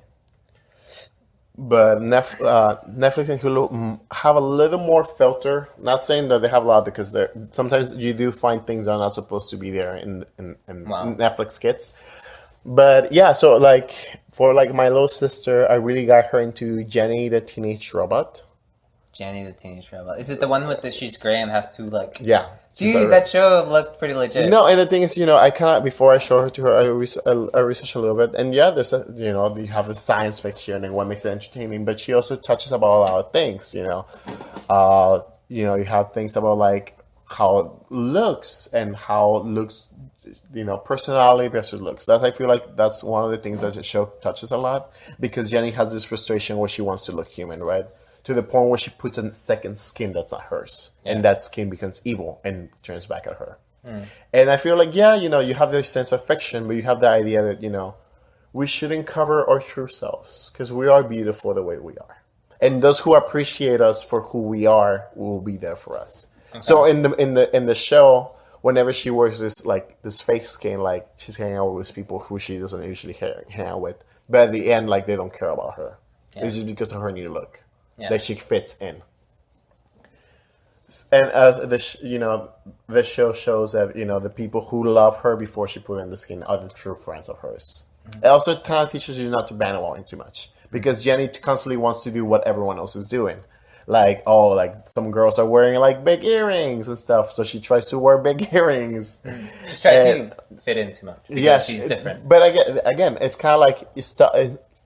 But Netflix and Hulu have a little more filter. Not saying that they have a lot, because sometimes you do find things that are not supposed to be there in Netflix kits. But yeah, so for my little sister, I really got her into Jenny the Teenage Robot. Jenny the Teenage Robot. Is it the one with she's gray and has two Yeah. Dude, that show looked pretty legit. No, and the thing is, I cannot. Before I show her to her, I research a little bit, and there's you have the science fiction and what makes it entertaining, but she also touches about a lot of things. You have things about how it looks and how it looks, personality versus looks. I feel like that's one of the things that the show touches a lot, because Jenny has this frustration where she wants to look human, right? To the point where she puts a second skin that's not hers. Yeah. And that skin becomes evil and turns back at her. And I feel like, you have this sense of fiction, but you have the idea that, we shouldn't cover our true selves, because we are beautiful the way we are. And those who appreciate us for who we are will be there for us. Okay. So in the show, whenever she wears this fake skin, she's hanging out with people who she doesn't usually hang out with. But at the end, they don't care about her. Yeah. It's just because of her new look. Yeah. That she fits in. the show shows that the people who love her before she put in the skin are the true friends of hers. It also kind of teaches you not to bandwagon too much because Jenny constantly wants to do what everyone else is doing. Like, some girls are wearing like big earrings and stuff, so she tries to wear big earrings. She's trying to fit in too much because she's different. But again, it's kind of like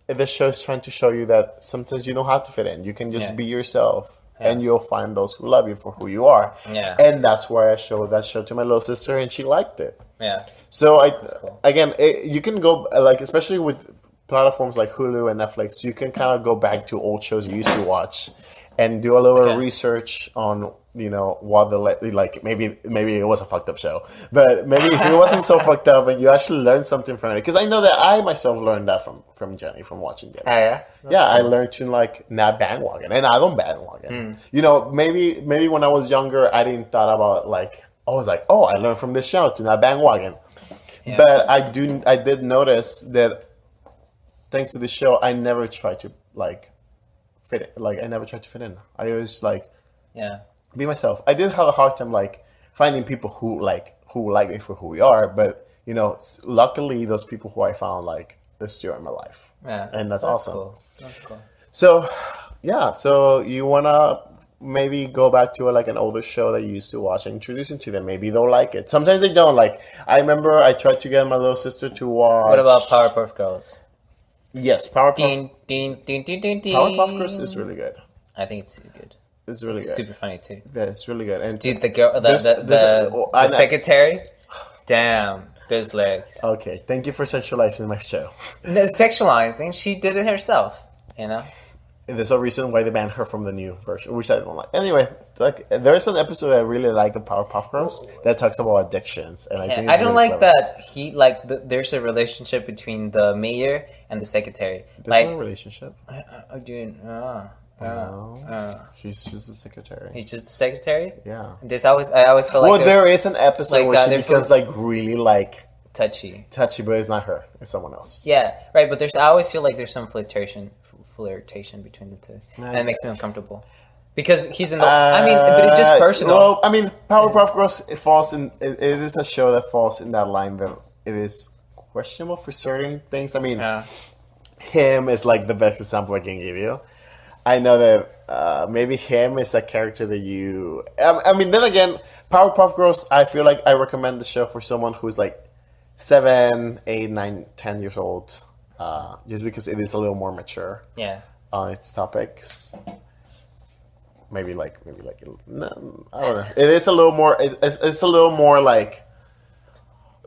the show's trying to show you that sometimes you don't have to fit in. You can just be yourself. Yeah. And you'll find those who love you for who you are. Yeah. And that's why I showed that show to my little sister, and she liked it. Yeah. So cool. You can go especially with platforms like Hulu and Netflix, you can kind of go back to old shows you used to watch, and do a little research on what maybe it was a fucked up show, but maybe if it wasn't so fucked up and you actually learned something from it, because I know that I myself learned that from Jenny, from watching Jenny. I learned to not bandwagon, and I don't bandwagon. Maybe when I was younger I didn't thought about I learned from this show to not bandwagon, but I did notice that thanks to this show I never tried to fit in. I never tried to fit in. I always be myself. I did have a hard time finding people who like me for who we are, but luckily those people who I found they're still in my life. Yeah, and that's awesome. Cool. That's cool. So so you wanna maybe go back to an older show that you used to watch and introduce them to them. Maybe they'll like it. Sometimes they don't. I remember I tried to get my little sister to watch. What about Powerpuff Girls? Yes, Powerpuff. Powerpuff Girls is really good. I think it's good. It's really good. Super funny too. Yeah, it's really good. And dude, the girl, the secretary, damn, those legs. Okay, thank you for sexualizing my show. No, sexualizing. She did it herself. And there's a reason why they banned her from the new version, which I don't like. Anyway, there's an episode that I really like of Powerpuff Girls that talks about addictions, and I think I don't like that there's a relationship between the mayor and the secretary. There's no relationship. She's just the secretary. He's just the secretary? Yeah. I always feel like there is an episode where she becomes really touchy, but it's not her. It's someone else. Yeah, right. But I always feel like there's some flirtation between the two, and it makes me uncomfortable because he's in the. But it's just personal. Well, Powerpuff Girls it is a show that falls in that line that it is questionable for certain things. Him is the best example I can give you. I know that maybe him is a character that you. Then again, Powerpuff Girls. I feel like I recommend the show for someone who's 7, 8, 9, 10 years old, just because it is a little more mature. Yeah. On its topics. Maybe no, I don't know. It is a little more. It's a little more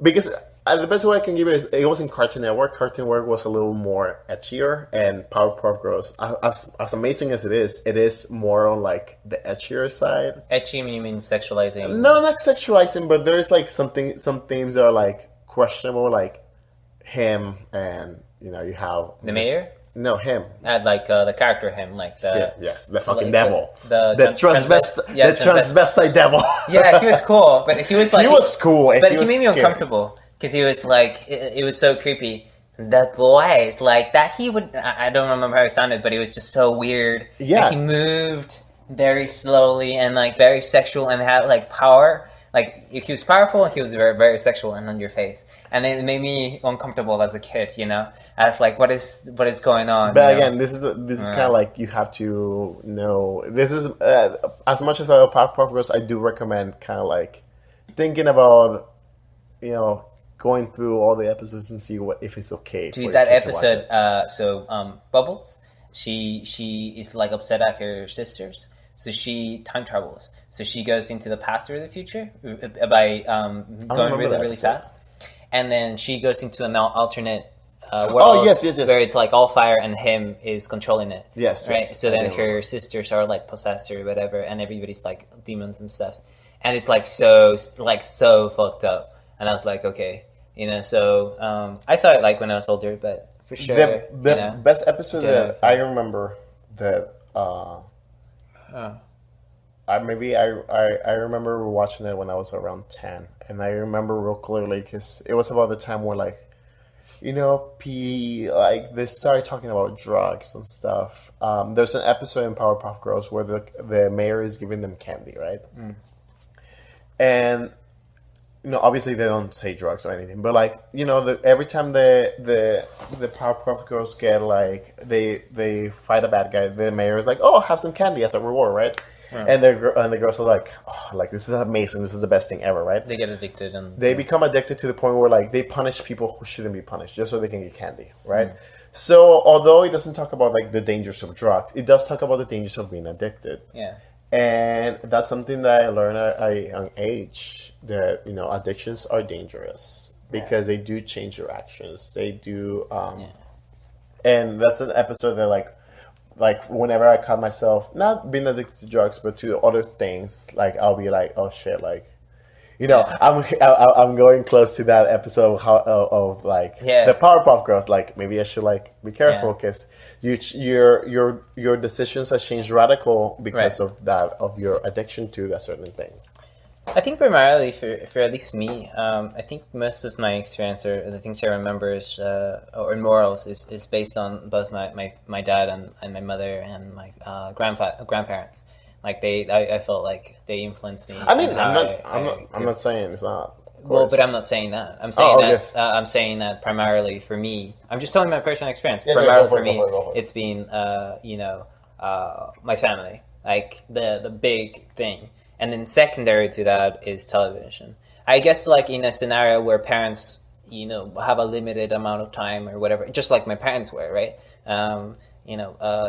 because. The best way I can give it is it was in Cartoon Network. Cartoon Network was a little more edgier, and Powerpuff Girls, as amazing as it is more on the edgier side. Edgy, you mean sexualizing? No, not sexualizing, but there's some themes that are questionable, him, and you have the mayor. No, him. The character him, yes, the fucking devil, the transvestite devil. Yeah, he was cool, but he was he was cool, but he made me uncomfortable. Because he was it was so creepy. The voice, that he would, I don't remember how it sounded, but it was just so weird. Yeah. He moved very slowly and very sexual and had power. He was powerful and he was very, very sexual and on your face. And it made me uncomfortable as a kid, I was what is going on? But again, this is kind of you have to know, this is, as much as I love Powerpuff Girls, I do recommend kind of thinking about, going through all the episodes and see if it's okay. Dude, that episode. Bubbles, she is upset at her sisters, so she time travels. So she goes into the past or the future by going really, really fast, and then she goes into an alternate world. Yes. Where it's all fire and him is controlling it. Yes. Right. So then her sisters are possessed or whatever, and everybody's demons and stuff, and it's so fucked up. And I was okay, so I saw it when I was older, but for sure. The best episode that I remember that I remember watching it when I was around 10, and I remember real clearly because it was about the time where like they started talking about drugs and stuff. There's an episode in Powerpuff Girls where the mayor is giving them candy, right? And obviously they don't say drugs or anything, but like every time the Powerpuff Girls get like they fight a bad guy, the mayor is like, "Oh, have some candy as a reward," right? And the girls are like, "Oh, like this is amazing, this is the best thing ever," right? They get addicted and they become addicted to the point where like they punish people who shouldn't be punished just so they can get candy, right? So although it doesn't talk about like the dangers of drugs, it does talk about the dangers of being addicted. And that's something that I learned at a young age, that addictions are dangerous because they do change your actions. They do and that's an episode that like whenever I caught myself not being addicted to drugs but to other things, like I'll be like, oh shit, like I'm going close to that episode of the Powerpuff Girls. Like maybe I should like be careful because your decisions have changed radical because of your addiction to a certain thing. I think primarily for at least me, I think most of my experience or the things I remember or in morals is based on both my dad and my mother and my grandparents. Like I felt like they influenced me. I mean, I'm not saying it's not. Well, but I'm not saying that. I'm saying I'm saying that primarily for me. I'm just telling my personal experience. Primarily for me, it's been my family, like the big thing. And then secondary to that is television. I guess like in a scenario where parents, have a limited amount of time or whatever, just like my parents were, right?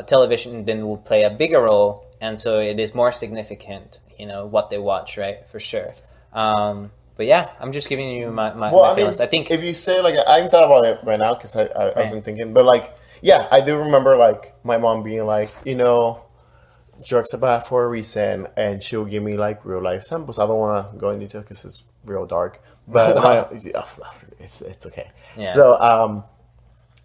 Television then will play a bigger role, and so it is more significant, what they watch, right? For sure. But yeah, I'm just giving you my feelings. I think if you say like, I haven't thought about it right now because I wasn't thinking, but like, yeah, I do remember like my mom being like, drugs are bad for a reason, and she'll give me like real life samples. I don't want to go into detail because it's real dark, but it's okay. Yeah. So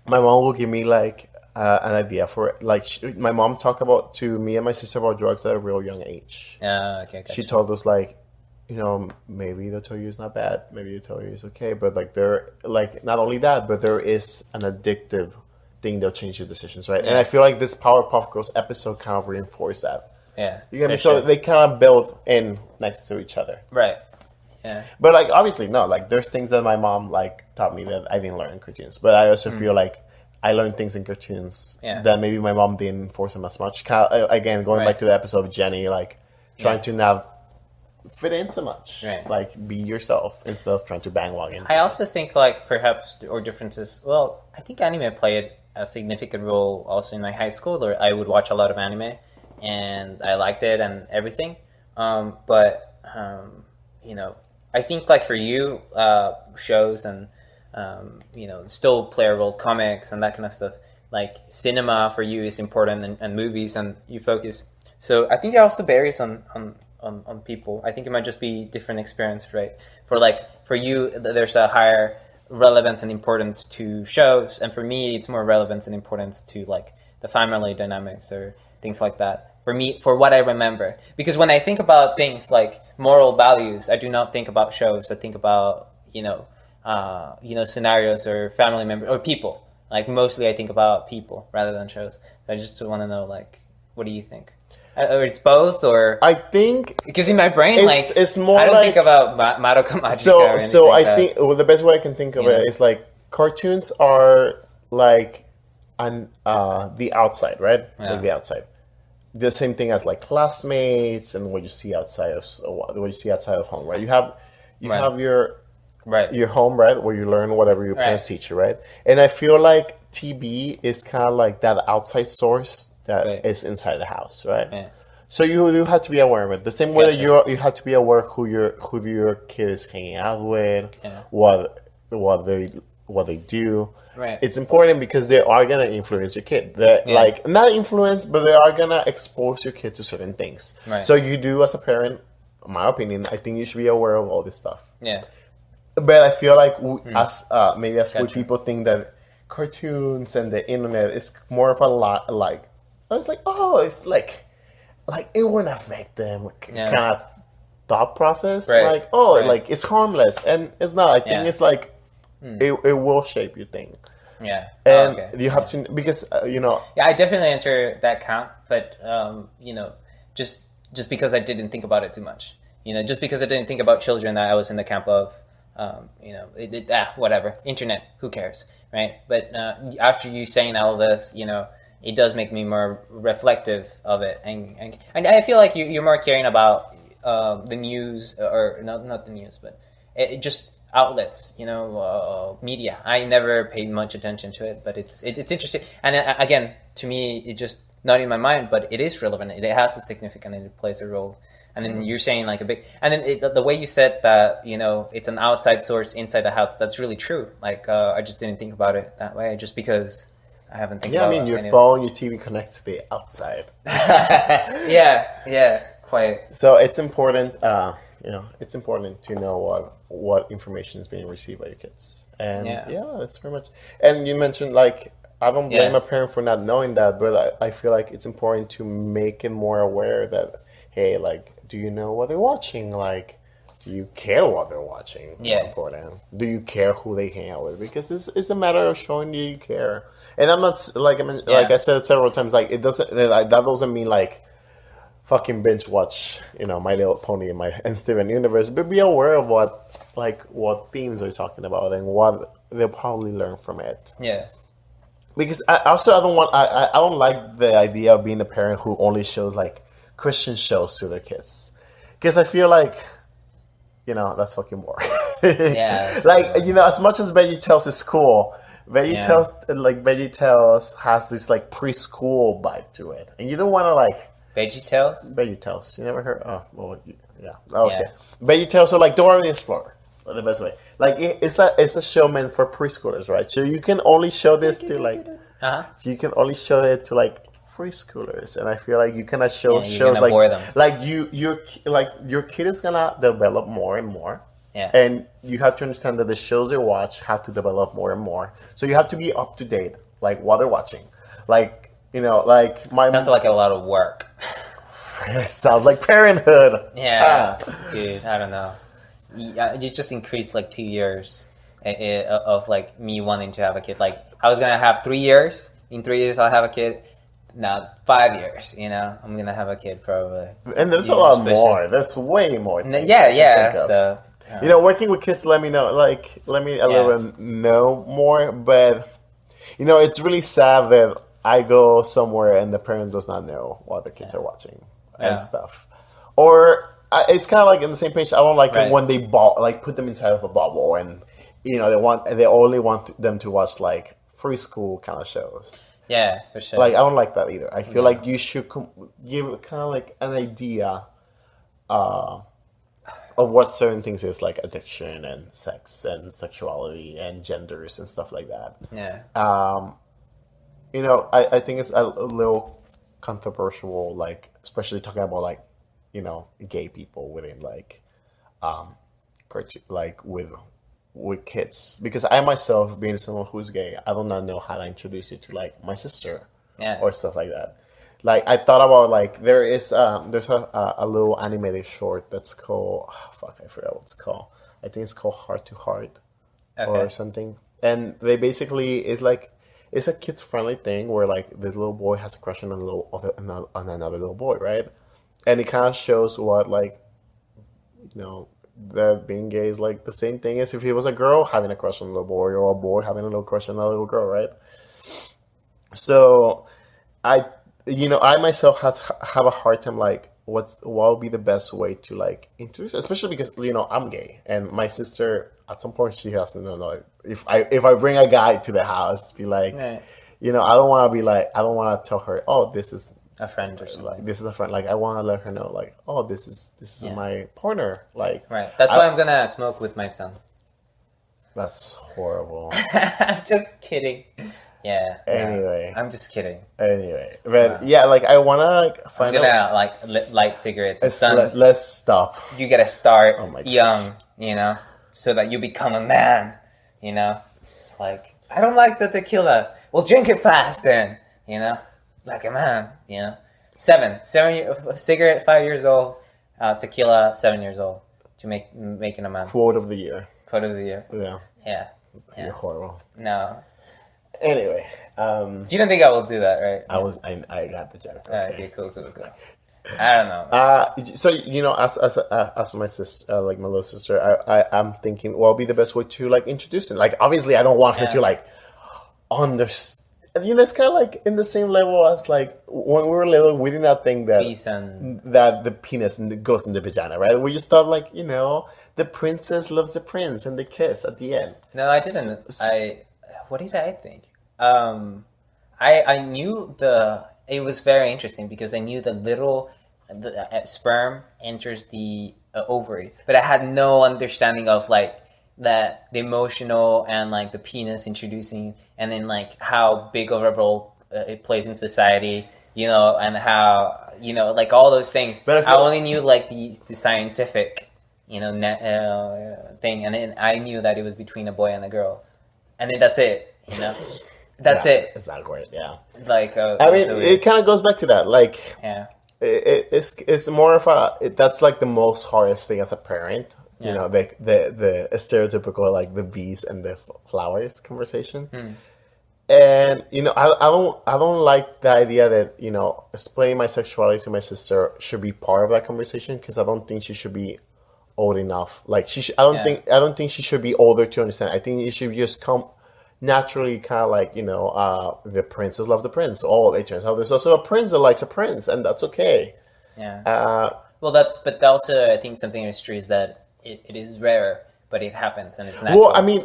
my mom will give me like an idea for like my mom talked about to me and my sister about drugs at a real young age. Okay. Gotcha. She told us like, maybe they'll tell you it's not bad, maybe they'll tell you it's okay, but like they're like not only that, but there is an addictive thing that'll change your decisions, right? Yeah. And I feel like this Powerpuff Girls episode kind of reinforced that. Yeah. You get me? So they kind of build in next to each other. Right. Yeah. But like obviously no, like there's things that my mom like taught me that I didn't learn in cartoons. But I also feel like I learned things in cartoons that maybe my mom didn't enforce them as much. Again, going back to the episode of Jenny, like trying to not fit in so much. Right. Like be yourself instead of trying to bandwagon. I also think like perhaps or differences. Well, I think anime played a significant role also in my high school. Or I would watch a lot of anime, and I liked it and everything. But I think like for you, shows and still play a role, comics and that kind of stuff. Like cinema for you is important, and movies, and you focus. So I think it also varies on people. I think it might just be different experience, right? For you, there's a higher relevance and importance to shows, and for me, it's more relevance and importance to like the family dynamics or things like that. For me, for what I remember, because when I think about things like moral values, I do not think about shows. I think about scenarios or family members or people. Like mostly, I think about people rather than shows. So I just want to know, like, what do you think? Or it's both, or I think because in my brain, it's more. I don't think about Madoka Magica. So I think the best way I can think of it is like cartoons are like on the outside, right? Yeah. Like the outside. The same thing as like classmates and what you see outside of home, right? You have your home, right, where you learn whatever your parents teach you, right? And I feel like TV is kind of like that outside source that is inside the house, right? Yeah. So you have to be aware of it. The same way that you have to be aware who your kid is hanging out with, what they do. Right. It's important because they are gonna influence your kid. Like not influence, but they are gonna expose your kid to certain things. Right. So you do as a parent, in my opinion, I think you should be aware of all this stuff. Yeah. But I feel like as people think that cartoons and the internet is more of a lot like I was like, it's like it wouldn't affect them kind of thought process. Right. Like like it's harmless, and it's not. I think it's like it will shape your thing. Yeah. And you have to, because, Yeah, I definitely enter that camp, but, just because I didn't think about it too much. Just because I didn't think about children that I was in the camp of, whatever. Internet, who cares, right? But after you saying all of this, it does make me more reflective of it. And I feel like you're more caring about the news, or not the news, but just outlets, media. I never paid much attention to it, but it's interesting. And again, to me, it just not in my mind, but it is relevant. It has a significance, and it plays a role. And then you're saying like a big, and then the way you said that, it's an outside source inside the house. That's really true. Like I just didn't think about it that way, just because I haven't think about it. Yeah, I mean, your phone, your TV connects to the outside. Yeah, quite. So it's important. It's important to know what information is being received by your kids. And that's pretty much. And you mentioned like, I don't blame a parent for not knowing that, but I feel like it's important to make it more aware that, hey, like, do you know what they're watching? Like, do you care what they're watching? Yeah. Important. Do you care who they hang out with? Because it's a matter of showing you care. And I'm not like I said several times, like it doesn't that doesn't mean like fucking binge watch, My Little Pony and Steven Universe, but be aware of what themes they're talking about and what they'll probably learn from it. Yeah. Because I don't like the idea of being a parent who only shows like Christian shows to their kids, because I feel like, that's fucking boring. Yeah. Like, as much as VeggieTales is cool, VeggieTales has this like preschool vibe to it, and you don't want to like VeggieTales. VeggieTales. You never heard? Oh, well, yeah. Okay. Yeah. VeggieTales are like Dora the Explorer. The best way. Like it's a show meant for preschoolers, right? So you can only show this to like, you can only show it to like preschoolers, and I feel like you cannot show shows like bore them. Like your kid is gonna develop more and more. Yeah. And you have to understand that the shows they watch have to develop more and more. So you have to be up to date, like what they're watching. Like, like my sounds like a lot of work. Sounds like Parenthood. Yeah, dude, I don't know. You just increased like 2 years of like me wanting to have a kid. Like I was gonna have 3 years. In 3 years, I'll have a kid. Now 5 years, I'm gonna have a kid probably. And there's a lot more. There's way more. Yeah. So working with kids, let me know. Like, let me a little bit know more. But it's really sad that I go somewhere and the parent does not know what the kids are watching and stuff. Or it's kind of like in the same page. I don't like it when they put them inside of a bubble, and they only want them to watch like preschool kind of shows. Yeah, for sure. Like I don't like that either. I feel like you should give kind of like an idea of what certain things is, like addiction and sex and sexuality and genders and stuff like that. Yeah. I think it's a little controversial, like especially talking about like gay people within like like with kids, because I myself, being someone who's gay, I do not know how to introduce it to like my sister or stuff like that. Like I thought about like there's a little animated short that's called I forgot what it's called. I think it's called Heart to Heart or something. And they basically it's a kid friendly thing where like this little boy has a crush on another little boy, right? And it kind of shows what like that being gay is like the same thing as if he was a girl having a crush on a little boy, or a boy having a little crush on a little girl, right? So I myself have a hard time like what would be the best way to like introduce, especially because I'm gay, and my sister at some point she has to know like if I bring a guy to the house, be like, I don't want to tell her, oh, this is a friend or something. Like, this is a friend. Like I want to let her know, like, oh, this is my partner. Like, right. That's why I'm gonna smoke with my son. That's horrible. I'm just kidding. Yeah. Anyway, I'm just kidding. Anyway, but like I wanna like find out. Like light cigarettes. Let's stop. You gotta start young, so that you become a man. It's like I don't like the tequila. Well, drink it fast then. Like a man, 7 cigarette 5 years old, tequila 7 years old to making a man. Quote of the year. Yeah. Yeah. You're horrible. No. Anyway, you don't think I will do that, right? I got the joke. Okay, cool. I don't know. So as my sister, like my little sister, I'm thinking, what would be the best way to like introduce it? Like, obviously, I don't want her to like understand. It's kind of like in the same level as like when we were little, we did not think that that the penis goes in the vagina, right? We just thought like, the princess loves the prince and the kiss at the end. No, I didn't. What did I think? I knew it was very interesting because I knew the sperm enters the ovary, but I had no understanding of like that the emotional and like the penis introducing, and then like how big of a role it plays in society, and how like all those things. But I only knew like the scientific, thing, and then I knew that it was between a boy and a girl, and then that's it. That's it. It's not great. Yeah. Like I mean, it kind of goes back to that. Like, yeah, it's more of that's like the most hardest thing as a parent. Yeah. The stereotypical like the bees and the flowers conversation. And I don't like the idea that explaining my sexuality to my sister should be part of that conversation, because I don't think she should be old enough. Like I don't think she should be older to understand. I think it should just come naturally, kind of like the princes love the prince. Oh, it turns out there's also a prince that likes a prince, and that's okay. Yeah. But also I think something is true is that it is rare, but it happens and it's natural. Well, I mean,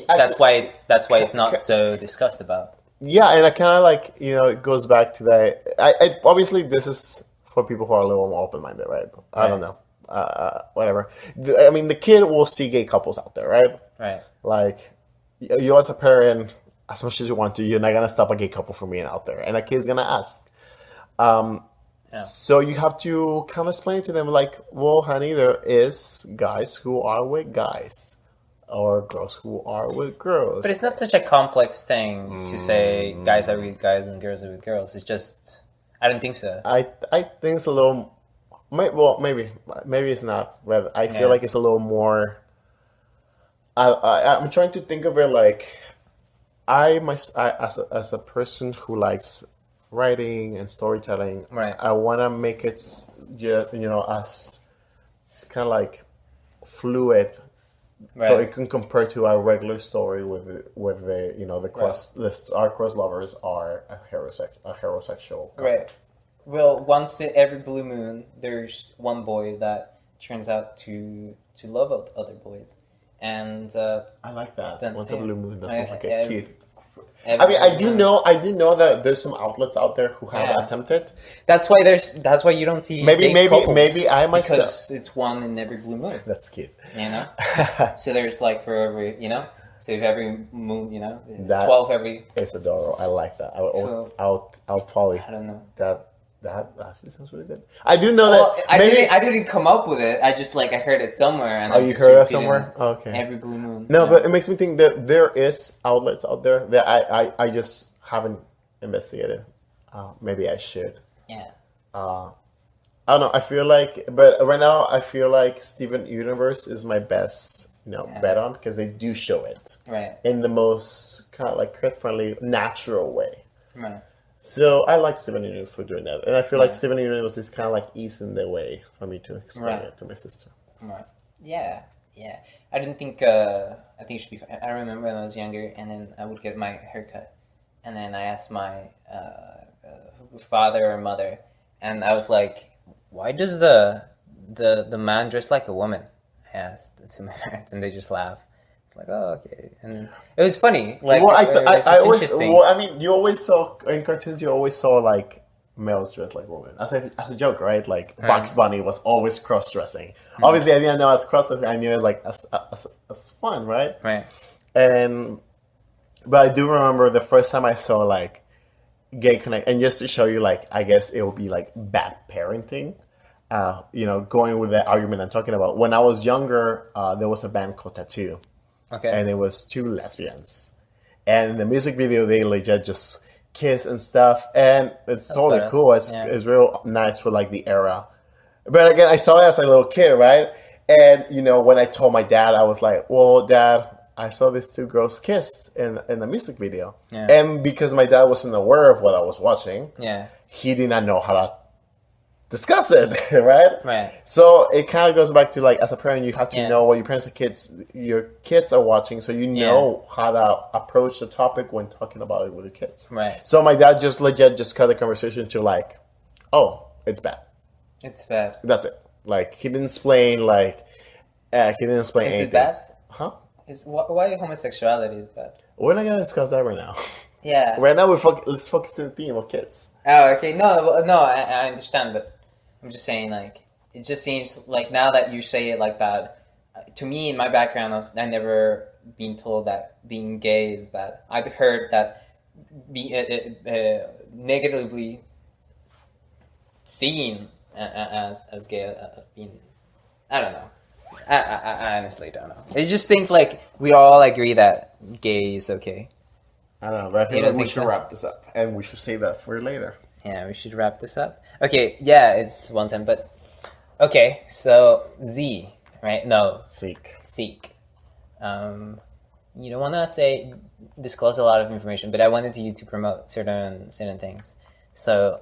that's why it's not so discussed about. Yeah, and I kind of like it goes back to that. I obviously this is for people who are a little more open minded, right? I don't know, whatever. I mean, the kid will see gay couples out there, right? Right. Like you as a parent, as much as you want to, you're not gonna stop a gay couple from being out there, and a kid's gonna ask. So you have to kind of explain to them like, well, honey, there is guys who are with guys, or girls who are with girls. But it's not such a complex thing to say guys are with guys and girls are with girls. It's just, I don't think so. I think it's a little, maybe it's not, but I feel like it's a little more. I'm trying to think of it like, as a person who likes writing and storytelling, right. I want to make it just as kind of like fluid, right. So it can compare to a regular story with the cross our cross lovers are a heterosexual couple. Right. Well, once every blue moon, there's one boy that turns out to love other boys, and I like that. Once a blue moon, that sounds like a cute. I mean, I do know that there's some outlets out there who have attempted. That's why you don't see maybe I myself, because it's one in every blue moon. That's cute. So there's like for every so if every moon 12 every. It's adorable. I like that. I'll probably. I don't know that actually sounds really good. I do know that. I didn't come up with it. I just I heard it somewhere. And you heard it somewhere? Oh, okay. Every blue moon. No, but it makes me think that there is outlets out there that I just haven't investigated. Maybe I should. Yeah. I don't know. I feel like, but right now I feel like Steven Universe is my best, bet on, because they do show it in the most kind of like kid-friendly, natural way. Right. So I like Steven Universe for doing that, and I feel like Steven Universe is kind of like easing the way for me to explain it to my sister. Right. Yeah. I didn't think. I think it should be fine. I remember when I was younger, and then I would get my haircut, and then I asked my father or mother, and I was like, "Why does the man dress like a woman?" I asked to my parents, and they just laugh. Like, oh, okay, and it was funny. Like, well, I always, I mean, you always saw in cartoons. You always saw like males dressed like women as a joke, right? Like Bugs Bunny was always cross dressing. Obviously, I didn't know as cross dressing. I knew it like as fun, right? Right. But I do remember the first time I saw like gay connect, and just to show you, like, I guess it would be like bad parenting. Going with the argument I'm talking about. When I was younger, there was a band called Tattoo. Okay. And it was two lesbians. And in the music video, they legit just kiss and stuff. And it's totally cool. It's real nice for like the era. But again, I saw it as a little kid, right? And, when I told my dad, I was like, well, Dad, I saw these two girls kiss in a music video. Yeah. And because my dad wasn't aware of what I was watching, Yeah. he did not know how to discuss it, right? Right. So it kind of goes back to like, as a parent, you have to Yeah. know what your kids are watching, so you know how to approach the topic when talking about it with your kids. Right. So my dad just legit just cut the conversation to like, oh, it's bad. It's bad. That's it. Like he didn't explain like anything. Is it bad? Huh? Why homosexuality is bad? We're not gonna discuss that right now. Yeah. Right now let's focus on the theme of kids. Oh, okay. No, I understand, but I'm just saying, like, it just seems like now that you say it like that, to me, in my background, I've never been told that being gay is bad. I've heard that being negatively seen as gay being, I don't know. I honestly don't know. I just think like we all agree that gay is okay. I don't know, but I feel like we should wrap this up, and we should save that for later. Yeah, we should wrap this up. Okay, yeah, it's one time, but okay. So Z, right? No, Seek. You don't want to disclose a lot of information, but I wanted you to promote certain things. So,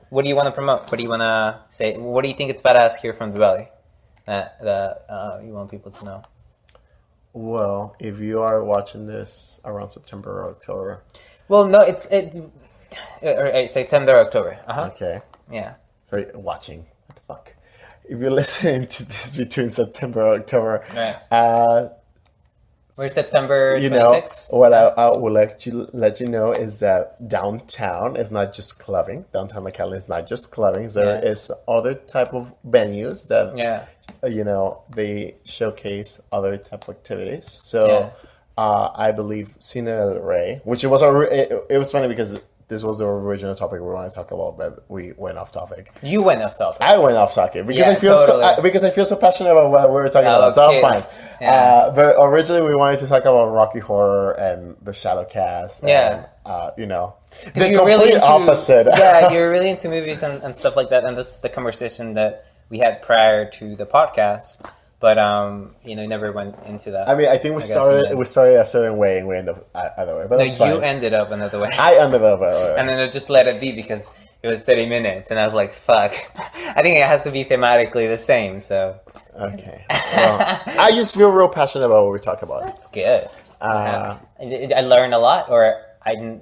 what do you want to promote? What do you want to say? What do you think it's badass here from the Valley that you want people to know? Well, if you are watching this around September or October. Well, no, it's September, October. Okay. Yeah. So watching. What the fuck? If you're listening to this between September and October, right. We're September 26th. What I would like to let you know is that downtown is not just clubbing. Downtown McAllen is not just clubbing. There is other type of venues that, they showcase other type of activities. So I believe Cine El Rey, which it was funny because this was the original topic we wanted to talk about, but we went off topic. You went off topic. I went off topic because I feel so passionate about what we were talking about. So I'm fine. Yeah. But originally we wanted to talk about Rocky Horror and the Shadowcast. Yeah. And, the complete really opposite. Yeah, you're really into movies and stuff like that, and that's the conversation that we had prior to the podcast. But never went into that. I mean, I think we started a certain way and we ended up another way. But that's fine. You ended up another way. I ended up another way. And then I just let it be because it was 30 minutes, and I was like, "Fuck." I think it has to be thematically the same. So. Okay. Well, I just feel real passionate about what we talk about. That's good. I learned a lot, or I didn't.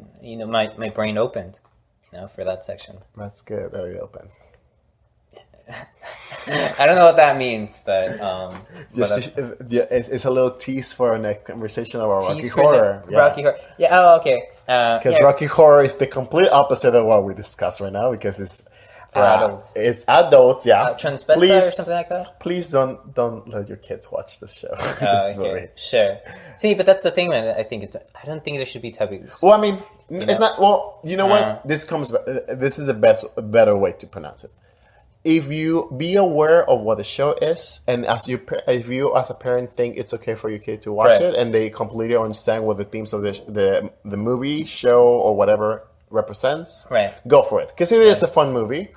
My brain opened. For that section. That's good. Very open. I don't know what that means, but it's a little tease for our next conversation about Rocky Horror. Rocky Horror. Yeah. Oh, okay. Because Rocky Horror is the complete opposite of what we discuss right now. Because it's for adults. It's adults. Yeah. Transvestite or something like that. Please don't let your kids watch this show. This movie. Sure. See, but that's the thing, man. I don't think there should be taboos. Well, I mean, it's not. Well, you know what? This is the better way to pronounce it. If you be aware of what the show is, and if you as a parent think it's okay for your kid to watch it, and they completely understand what the themes of the movie, show, or whatever represents, go for it. Because it is a fun movie,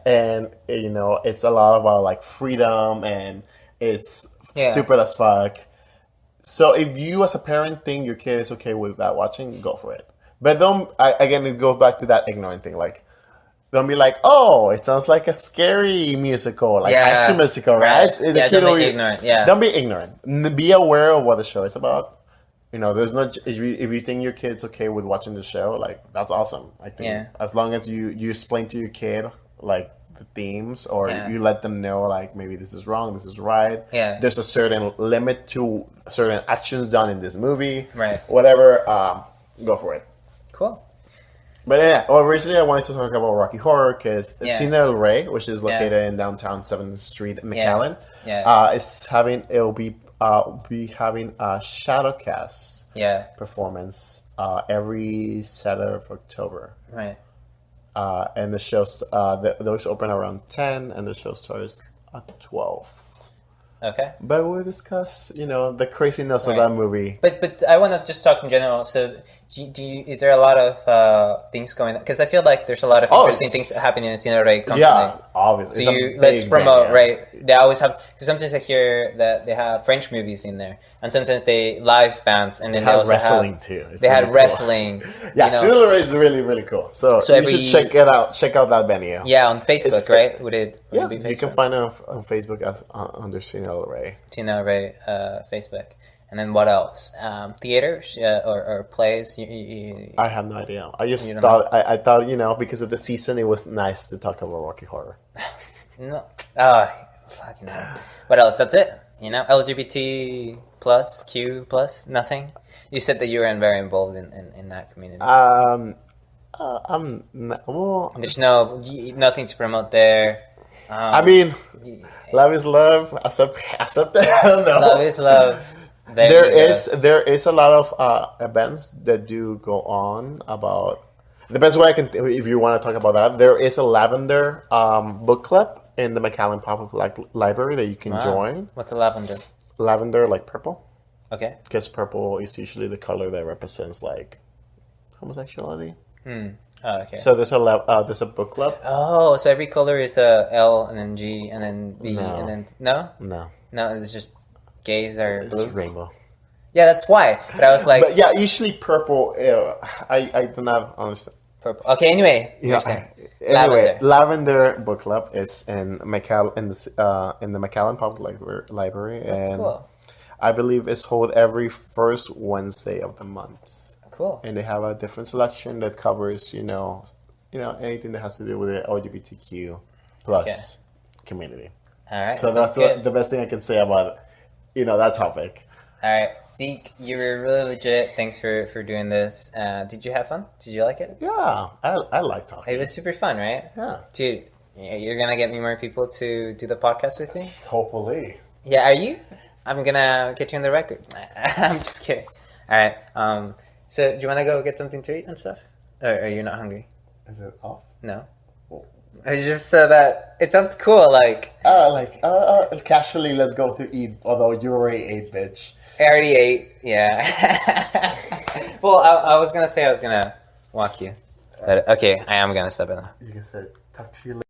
and it's a lot about like freedom, and it's stupid as fuck. So if you as a parent think your kid is okay with that watching, go for it. But again, it goes back to that ignorant thing, like. Don't be like, oh, it sounds like a scary musical, like High School Musical, right? Don't be ignorant. Yeah, don't be ignorant. Be aware of what the show is about. There's no. If you think your kid's okay with watching the show, like that's awesome. I think as long as you explain to your kid like the themes, or you let them know like maybe this is wrong, this is right. Yeah, there's a certain limit to certain actions done in this movie. Right. Whatever. Go for it. Cool. But originally I wanted to talk about Rocky Horror because Cine El Rey, which is located in downtown 7th Street, McAllen, will be having a Shadowcast performance every Saturday of October. Right. And the shows those open around 10, and the show starts at 12. Okay. But we'll discuss, the craziness of that movie. But I want to just talk in general. So, is there a lot of things going on? Because I feel like there's a lot of interesting things happening in Cine Rey constantly. Yeah, obviously. So let's promote, right? They always have, because sometimes I hear that they have French movies in there, and sometimes they live bands, and then they also wrestling have, too. They had wrestling. Yeah, Cine Rey is really, really cool. So you should check it out. Check out that venue. Yeah, on Facebook, right? Would it be Facebook? You can find it on Facebook as under Cine Rey. Cine Rey, Facebook. And then what else? Theaters or plays? I have no idea. I just thought, I thought, because of the season, it was nice to talk about Rocky Horror. No. Fucking hell. What else? That's it? LGBT plus, Q plus, nothing? You said that you were very involved in that community. There's nothing to promote there. I mean, love is love. Accept it. I don't know. Love is love. There is a lot of events that do go on about. The best way I can, if you want to talk about that, there is a lavender book club in the McAllen Public Library that you can join. What's a lavender? Lavender, like purple. Okay. Because purple is usually the color that represents like homosexuality. Oh, okay. So there's a book club. Oh, so every color is a L and then G and then B and then No, it's just gays are blue. It's rainbow. Yeah, that's why. But I was like, but yeah, usually purple. I do not understand. Purple. Okay. Anyway. Anyway, Lavender Book Club is in the McAllen Public Library, That's and cool. I believe it's held every first Wednesday of the month. Cool. And they have a different selection that covers, anything that has to do with the LGBTQ plus community. All right. So that's the best thing I can say about, that topic. All right, Zeke, you were really legit. Thanks for doing this. Did you have fun? Did you like it? Yeah, I like talking. It was super fun, right? Yeah. Dude, you're going to get me more people to do the podcast with me? Hopefully. Yeah, are you? I'm going to get you on the record. I'm just kidding. All right. So do you want to go get something to eat and stuff? Or are you not hungry? Is it off? No. It's just so that it sounds cool, casually, let's go to eat, although you already ate, bitch. I already ate, yeah. Well, I was going to say I was going to walk you. But okay, I am going to step in. You can say, talk to you later.